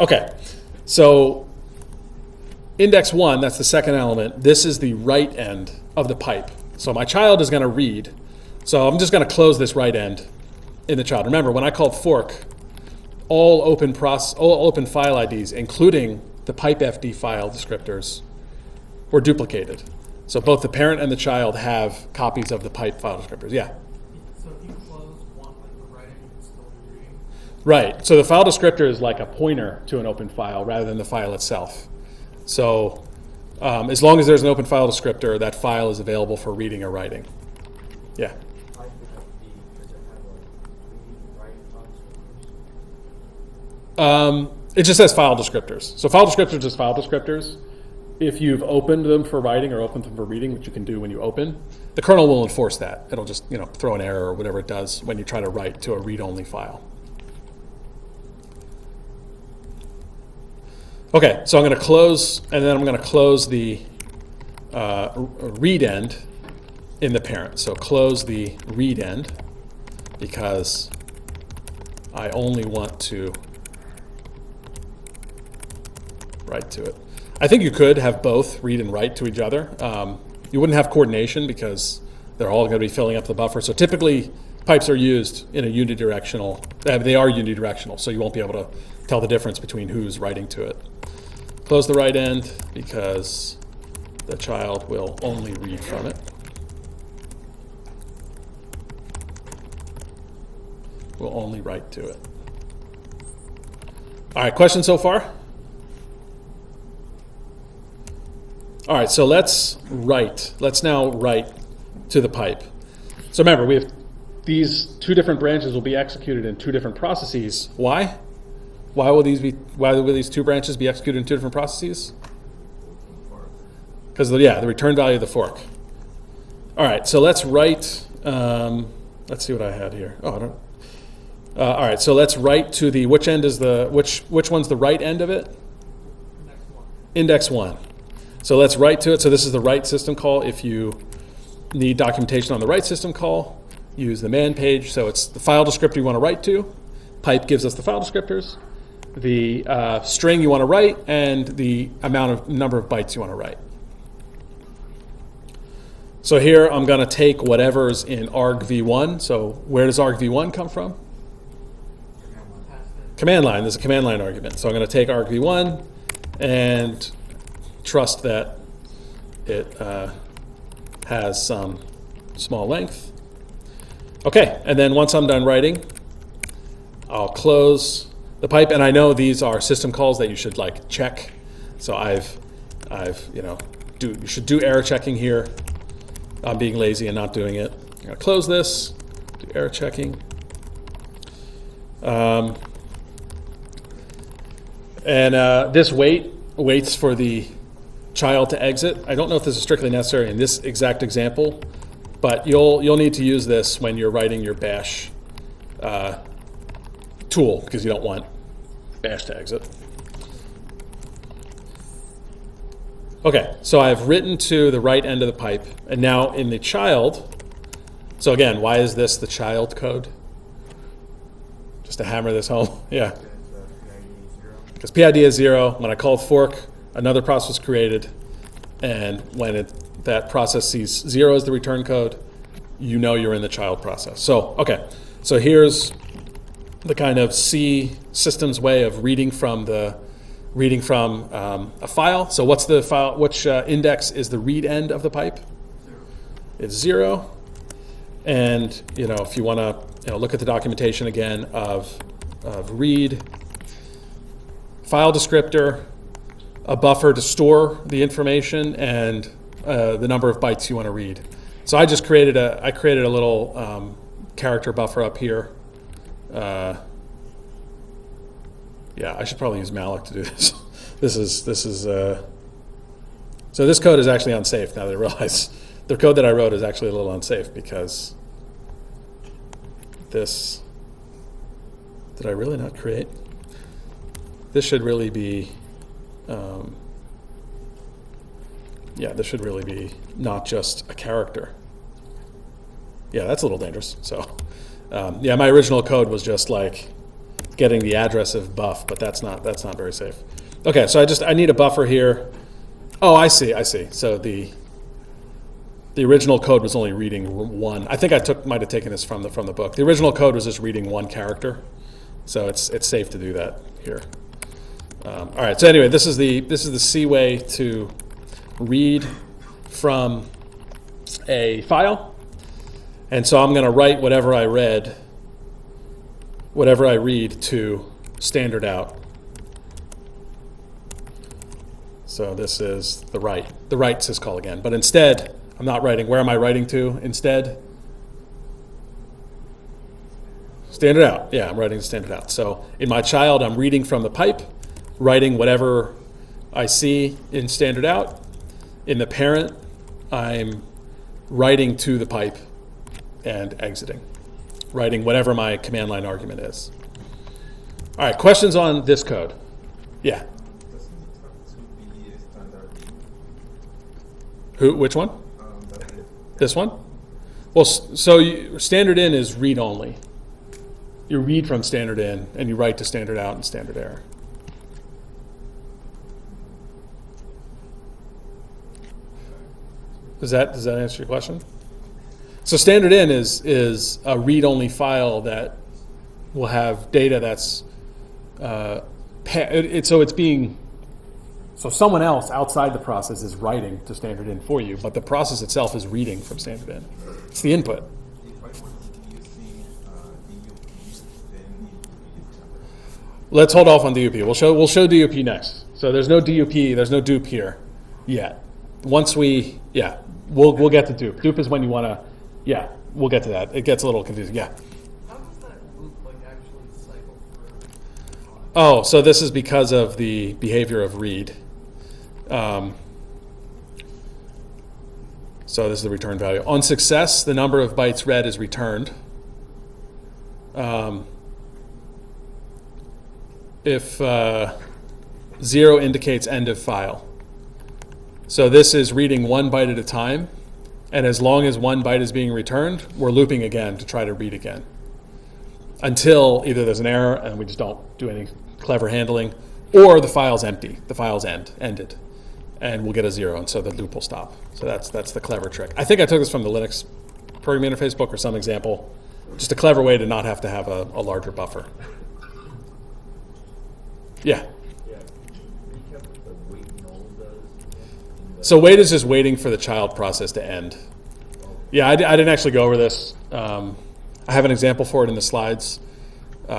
Okay, so index 1, that's the second element. This is the right end of the pipe. So my child is going to read. So I'm just going to close this right end in the child. Remember, when I called fork, all open file IDs, including the pipefd file descriptors, were duplicated. So both the parent and the child have copies of the pipe file descriptors. Yeah. So if you close one like the writing, you can still be reading. Right. So the file descriptor is like a pointer to an open file rather than the file itself. So as long as there's an open file descriptor, that file is available for reading or writing. Yeah. It just says file descriptors. So file descriptors is file descriptors. If you've opened them for writing or opened them for reading, which you can do when you open, the kernel will enforce that. It'll just throw an error or whatever it does when you try to write to a read-only file. Okay, so I'm going to close, and then I'm going to close the read end in the parent. So close the read end because I only want to write to it. I think you could have both read and write to each other. You wouldn't have coordination because they're all going to be filling up the buffer. So typically, pipes are used in a unidirectional. They are unidirectional, so you won't be able to tell the difference between who's writing to it. Close the right end because the child will only read from it. Will only write to it. All right, questions so far? All right, so let's now write to the pipe. So remember, we have these two different branches will be executed in two different processes. Why? Why will these two branches be executed in two different processes? Because the return value of the fork. All right, so let's write. Let's see what I had here. Oh, I don't. All right, so let's write to the which end is the which one's the right end of it? Index 1. So let's write to it. So this is the write system call. If you need documentation on the write system call, use the man page. So it's the file descriptor you want to write to. Pipe gives us the file descriptors, the string you want to write, and the number of bytes you want to write. So here I'm going to take whatever's in argv1. So where does argv1 come from? Command line. There's a command line argument. So I'm going to take argv1 and trust that it has some small length. Okay, and then once I'm done writing, I'll close the pipe. And I know these are system calls that you should like check. So you should do error checking here. I'm being lazy and not doing it. I'm going to close this, do error checking. This waits for the child to exit. I don't know if this is strictly necessary in this exact example, but you'll need to use this when you're writing your bash tool, because you don't want bash to exit. Okay, so I've written to the right end of the pipe, and now in the child, so again, why is this the child code? Just to hammer this home, yeah. Because PID is 0. When I called fork, another process was created, and when that process sees 0 as the return code, you know you're in the child process. So, okay, so here's the kind of C systems way of reading from a file. So what's the file? Which index is the read end of the pipe? 0. It's 0. And if you want to look at the documentation again of read, file descriptor, a buffer to store the information, and the number of bytes you want to read. So I just created a little character buffer up here. Yeah, I should probably use malloc to do this. So this code is actually unsafe now that I realize. The code that I wrote is actually a little unsafe because did I really not create? This should really be, this should really be not just a character. Yeah, that's a little dangerous. So, my original code was just like getting the address of buff, but that's not very safe. Okay, so I need a buffer here. Oh, I see. So the original code was only reading one. I think I might have taken this from the book. The original code was just reading one character, so it's safe to do that here. All right. So anyway, this is the C way to read from a file, and so I'm going to write whatever I read to standard out. So this is the write syscall again. But instead, I'm not writing. Where am I writing to instead? Standard out. Yeah, I'm writing to standard out. So in my child, I'm reading from the pipe, writing whatever I see in standard out. In the parent, I'm writing to the pipe and exiting, writing whatever my command line argument is. All right, questions on this code? Yeah. Doesn't it have to be a standard? Which one? This one? Well, so standard in is read only. You read from standard in, and you write to standard out and standard error. Does that answer your question? So standard in is a read-only file that will have data that's so someone else outside the process is writing to standard in for you, but the process itself is reading from standard in. It's the input. If I was using DUP, then Let's hold off on DUP. We'll show DUP next. So there's no DUP, there's no dupe here yet. Once we'll get to dupe. Dupe is when you want to, we'll get to that. It gets a little confusing. Yeah. How does that loop actually cycle through? Oh, so this is because of the behavior of read. So this is the return value. On success, the number of bytes read is returned. If 0 indicates end of file. So this is reading one byte at a time And as long as one byte is being returned, we're looping again to try to read again. Until either there's an error and we just don't do any clever handling, or the file's empty, the file's ended, and we'll get a 0, and so the loop will stop. So that's the clever trick. I think I took this from the Linux programming interface book or some example. Just a clever way to not have to have a larger buffer. Yeah. Yeah. Recap what the wait null does. So wait is just waiting for the child process to end. Yeah, I didn't actually go over this. I have an example for it in the slides.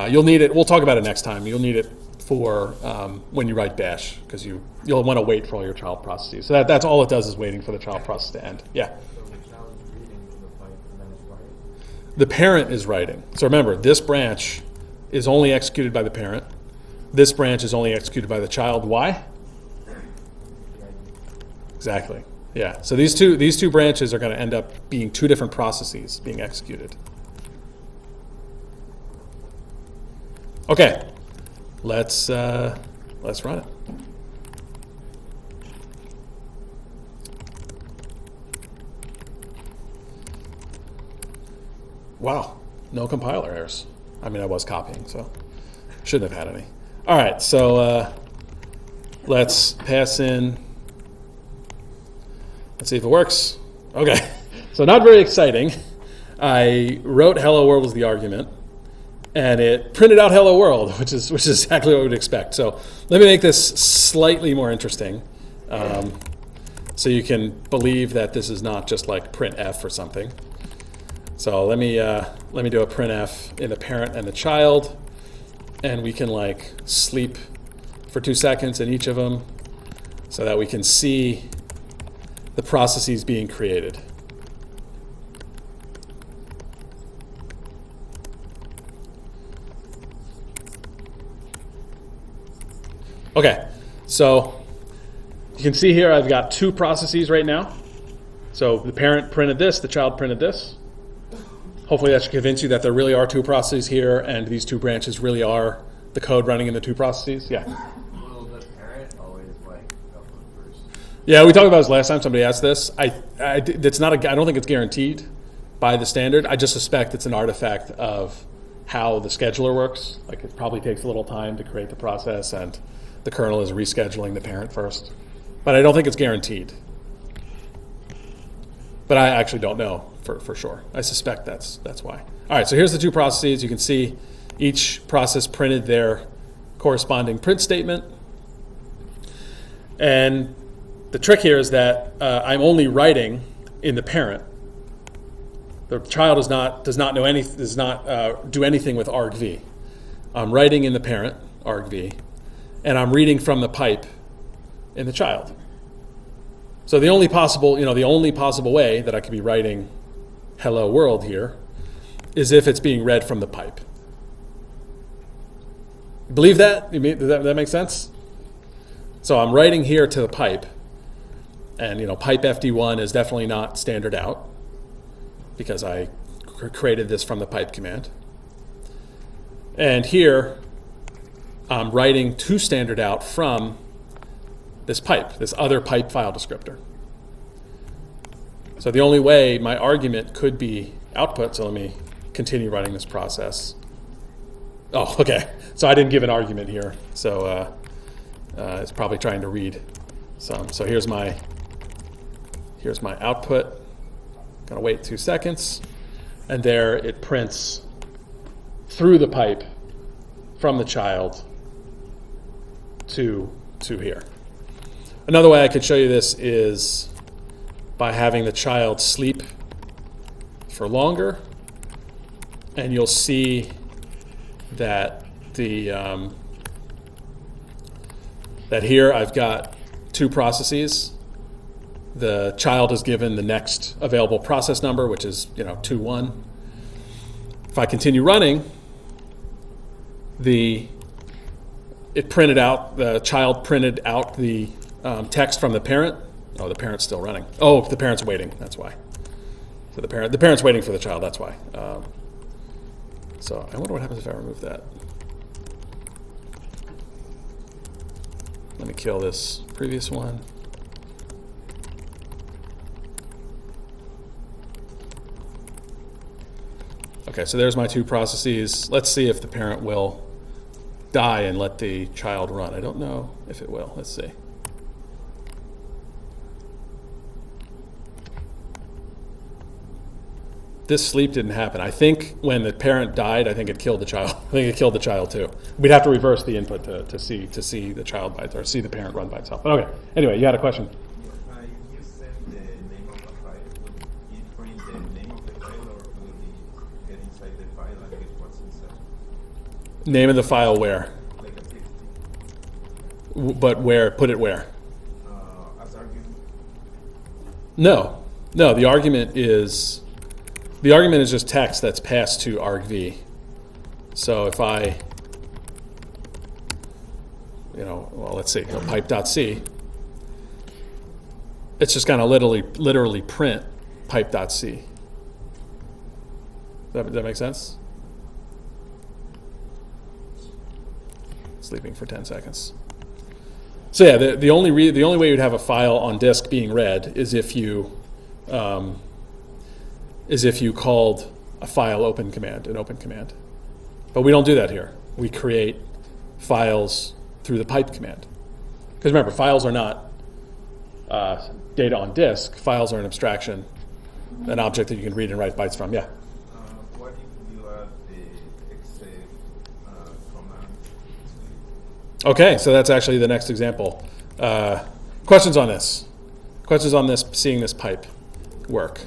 You'll need it. We'll talk about it next time. You'll need it for when you write bash, because you'll want to wait for all your child processes. So that's all it does, is waiting for the child process to end. Yeah. So the child is reading from the pipe and then it's writing. The parent is writing. So remember, this branch is only executed by the parent. This branch is only executed by the child. Why? Exactly. Yeah. So these two branches are going to end up being two different processes being executed. Okay. Let's run it. Wow, no compiler errors. I mean, I was copying, so shouldn't have had any. All right, so let's pass in. Let's see if it works. Okay, so not very exciting. I wrote hello world as the argument, and it printed out hello world, which is exactly what we would expect. So let me make this slightly more interesting, so you can believe that this is not just like printf or something. So let me do a printf in the parent and the child, and we can like sleep for 2 seconds in each of them, so that we can see the processes being created. Okay, so you can see here I've got two processes right now. So the parent printed this, the child printed this. Hopefully that should convince you that there really are two processes here, and these two branches really are the code running in the two processes. Yeah. Will the parent always like upload first? Yeah, we talked about this last time. Somebody asked this. I don't think it's guaranteed by the standard. I just suspect it's an artifact of how the scheduler works. Like, it probably takes a little time to create the process, and the kernel is rescheduling the parent first. But I don't think it's guaranteed. But I actually don't know for sure. I suspect that's why. All right, so here's the two processes. You can see each process printed their corresponding print statement. And the trick here is that I'm only writing in the parent. The child does not do anything with argv. I'm writing in the parent, argv, and I'm reading from the pipe in the child. So the only possible way that I could be writing hello world here is if it's being read from the pipe. Believe that? Does that make sense? So I'm writing here to the pipe, and pipe fd1 is definitely not standard out because I created this from the pipe command. And here I'm writing to standard out from this pipe, this other pipe file descriptor. So the only way my argument could be output, so let me continue running this process. Oh, okay. So I didn't give an argument here. So it's probably trying to read some. So here's my output. Gonna wait 2 seconds, and there it prints through the pipe from the child to here. Another way I could show you this is by having the child sleep for longer, and you'll see that that here I've got two processes. The child is given the next available process number, which is 2.1. If I continue running, the child printed out the text from the parent. Oh, the parent's still running. Oh, the parent's waiting. That's why. So the parent's waiting for the child. That's why. So I wonder what happens if I remove that. Let me kill this previous one. Okay, so there's my two processes. Let's see if the parent will die and let the child run. I don't know if it will. Let's see. This sleep didn't happen. I think when the parent died, I think it killed the child. I think it killed the child too. We'd have to reverse the input to see the child by or see the parent run by itself. But okay. Anyway, you had a question. If you send the name of the file, will it print the name of the file, or will it get inside the file and get what's inside? Name of the file where? Like a TXT. But where? Put it where? As argument. No. The argument is just text that's passed to argv. So if I, let's see, pipe.c, it's just going to literally print pipe.c. Does that make sense? Sleeping for 10 seconds. So yeah, the only way you'd have a file on disk being read is if you called a file open command, an open command. But we don't do that here. We create files through the pipe command. Because remember, files are not data on disk. Files are an abstraction, an object that you can read and write bytes from. Yeah? What if you add the exec command? Okay, so that's actually the next example. Questions on this? Questions on this, seeing this pipe work?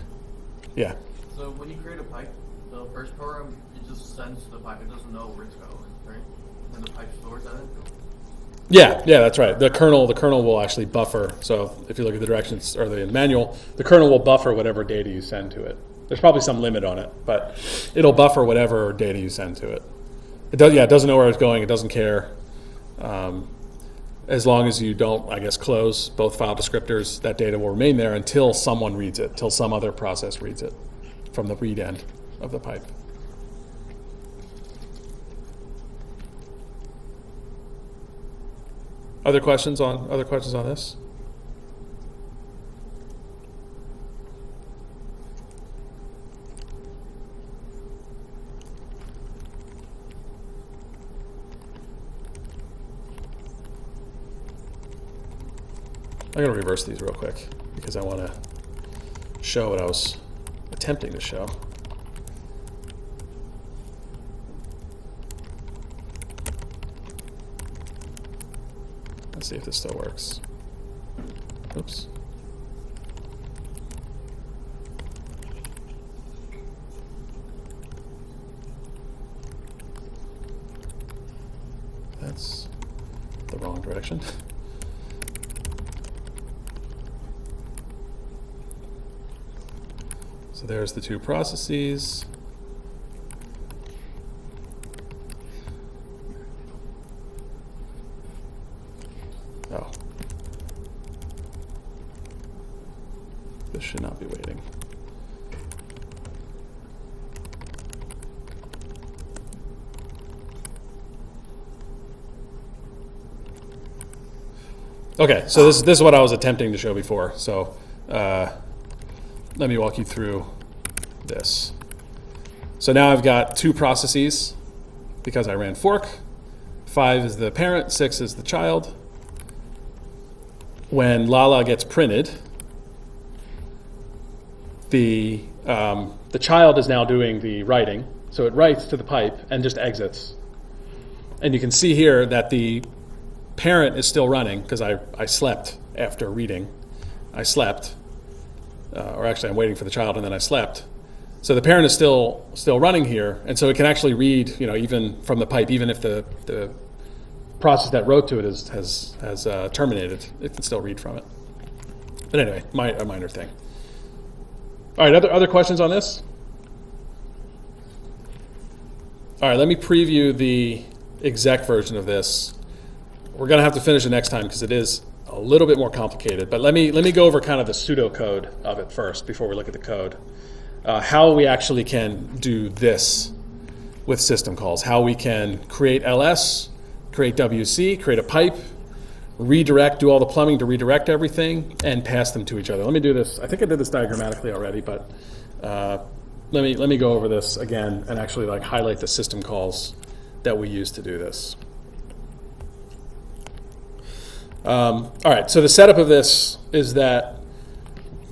Yeah. So when you create a pipe, the first program, it just sends the pipe. It doesn't know where it's going, right? And the pipe stores that info. Yeah, that's right. The kernel will actually buffer. So if you look at the directions or the manual, the kernel will buffer whatever data you send to it. There's probably some limit on it, but it'll buffer whatever data you send to it. It doesn't know where it's going. It doesn't care. As long as you don't, close both file descriptors, that data will remain there until someone reads it, till some other process reads it from the read end of the pipe. Other questions on this? I'm going to reverse these real quick because I want to show what I was attempting to show. Let's see if this still works. Oops. That's the wrong direction. So there's the two processes. Oh. This should not be waiting. Okay, so this is what I was attempting to show before. So let me walk you through this. So now I've got two processes because I ran fork. 5 is the parent, 6 is the child. When Lala gets printed, the child is now doing the writing. So it writes to the pipe and just exits. And you can see here that the parent is still running because I slept after reading. I slept. Or actually I'm waiting for the child and then I slept. So the parent is still running here, and so it can actually read, even from the pipe, even if the process that wrote to it has terminated, it can still read from it. But anyway, a minor thing. All right, other questions on this? All right, let me preview the exec version of this. We're going to have to finish it next time because it is a little bit more complicated, but let me go over kind of the pseudocode of it first before we look at the code. How we actually can do this with system calls. How we can create LS, create WC, create a pipe, redirect, do all the plumbing to redirect everything, and pass them to each other. Let me do this. I think I did this diagrammatically already, but let me go over this again and actually like highlight the system calls that we use to do this. All right, so the setup of this is that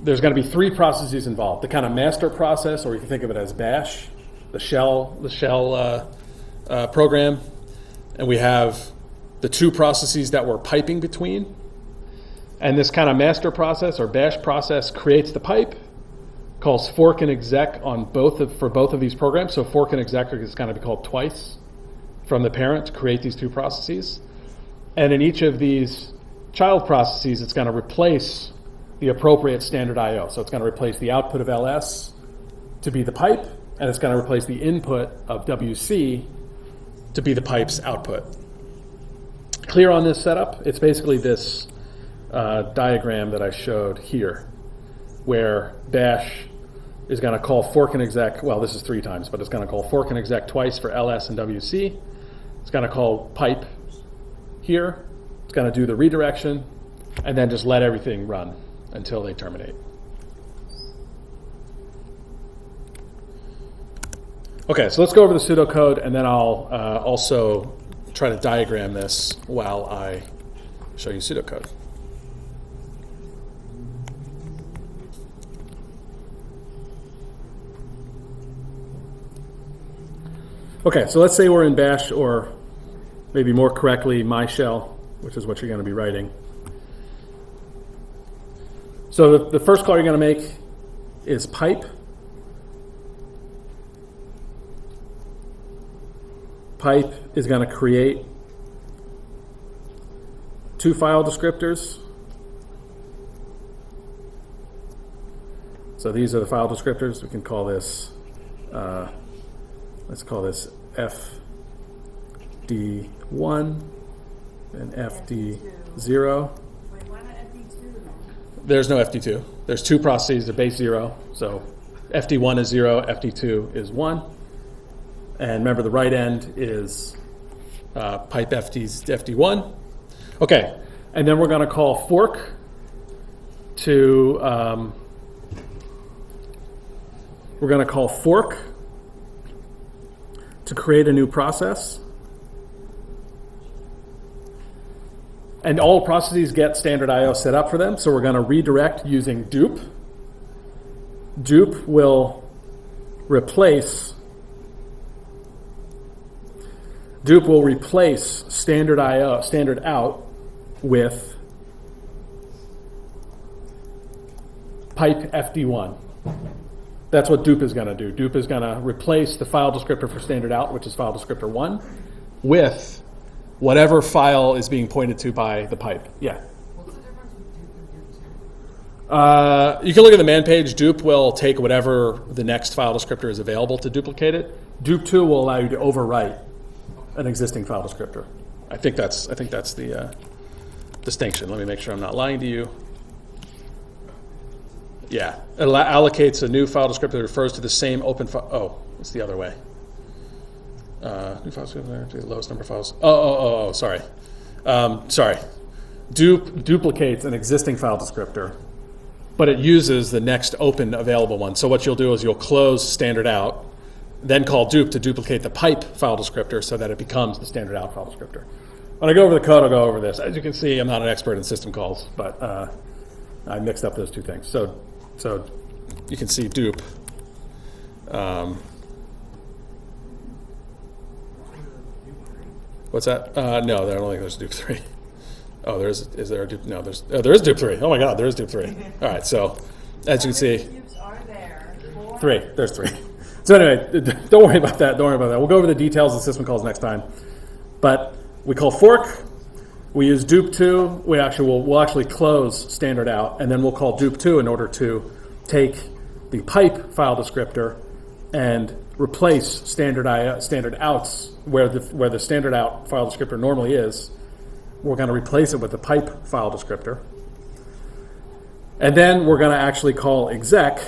there's going to be 3 processes involved. The kind of master process, or you can think of it as bash, the shell program, and we have the 2 processes that we're piping between. And this kind of master process or bash process creates the pipe, calls fork and exec on for both of these programs. So fork and exec is going to be called twice from the parent to create these 2 processes. And in each of these child processes, it's going to replace the appropriate standard I/O. So it's going to replace the output of LS to be the pipe, and it's going to replace the input of WC to be the pipe's output. Clear on this setup? It's basically this diagram that I showed here, where bash is going to call fork and exec, well, this is 3 times, but it's going to call fork and exec twice for LS and WC. It's going to call pipe here. It's going to do the redirection, and then just let everything run until they terminate. Okay, so let's go over the pseudocode, and then I'll also try to diagram this while I show you pseudocode. Okay, so let's say we're in bash, or maybe more correctly, my shell, which is what you're going to be writing. So the first call you're going to make is pipe. Pipe is going to create 2 file descriptors. So these are the file descriptors. We can call this, let's call this FD1 and FD0. Wait, why not FD2 then? There's no FD2. There's 2 processes, they're base 0. So FD1 is 0, FD2 is 1. And remember, the right end is pipe FD1. Okay, and then we're going to call fork to create a new process. And all processes get standard I/O set up for them, so we're going to redirect using dupe. Dupe will replace standard I/O, standard out, with pipe FD1. That's what dupe is going to do. Dupe is going to replace the file descriptor for standard out, which is file descriptor 1, with whatever file is being pointed to by the pipe. Yeah. What's the difference with dupe and dupe 2? You can look at the man page. Dupe will take whatever the next file descriptor is available to duplicate it. Dupe 2 will allow you to overwrite an existing file descriptor. I think that's the distinction. Let me make sure I'm not lying to you. Yeah, it allocates a new file descriptor that refers to the same open file. Oh, it's the other way. New file descriptor to the lowest number of files. Sorry. Sorry. Dupe duplicates an existing file descriptor, but it uses the next open available one. So what you'll do is you'll close standard out, then call dupe to duplicate the pipe file descriptor so that it becomes the standard out file descriptor. When I go over the code, I'll go over this. As you can see, I'm not an expert in system calls, but I mixed up those 2 things. So you can see dupe. What's that? No, I don't think there's dupe 3. Oh, is there a dupe? No, there is dupe 3. Oh my God, there is dupe 3. All right, so as you can see, Dupes are there? 3. There's 3. So anyway, don't worry about that. We'll go over the details of the system calls next time. But we call fork. We use dupe 2. We'll actually close standard out, and then we'll call dupe 2 in order to take the pipe file descriptor and replace standard outs where the standard out file descriptor normally is. We're going to replace it with the pipe file descriptor. And then we're going to actually call exec.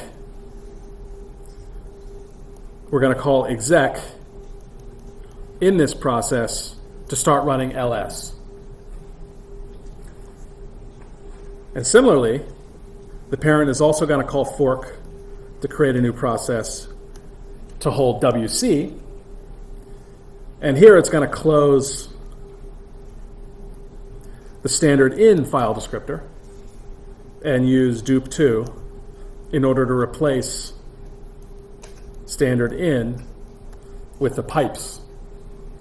We're going to call exec in this process to start running LS. And similarly, the parent is also going to call fork to create a new process to hold WC. And here it's going to close the standard in file descriptor and use dup2 in order to replace standard in with the pipes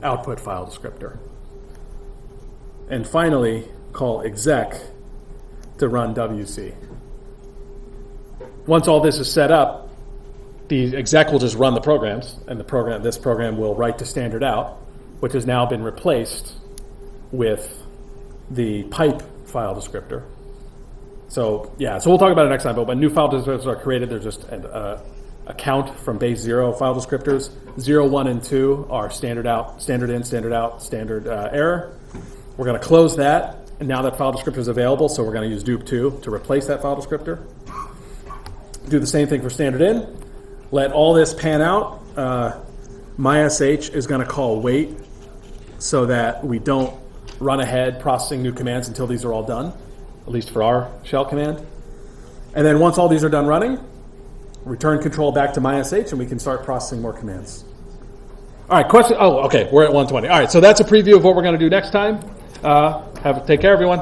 output file descriptor. And finally, call exec to run WC. Once all this is set up, the exec will just run the programs, and this program will write to standard out, which has now been replaced with the pipe file descriptor. So we'll talk about it next time, but when new file descriptors are created, they're just a count from base 0 file descriptors. 0, 1, and 2 are standard out, standard in, standard out, standard error. We're going to close that, and now that file descriptor is available, so we're going to use dup2 to replace that file descriptor. Do the same thing for standard in. Let all this pan out. MySH is going to call wait so that we don't run ahead processing new commands until these are all done, at least for our shell command. And then once all these are done running, return control back to MySH and we can start processing more commands. All right, question. Oh, okay, we're at 120. All right, so that's a preview of what we're going to do next time. Take care, everyone.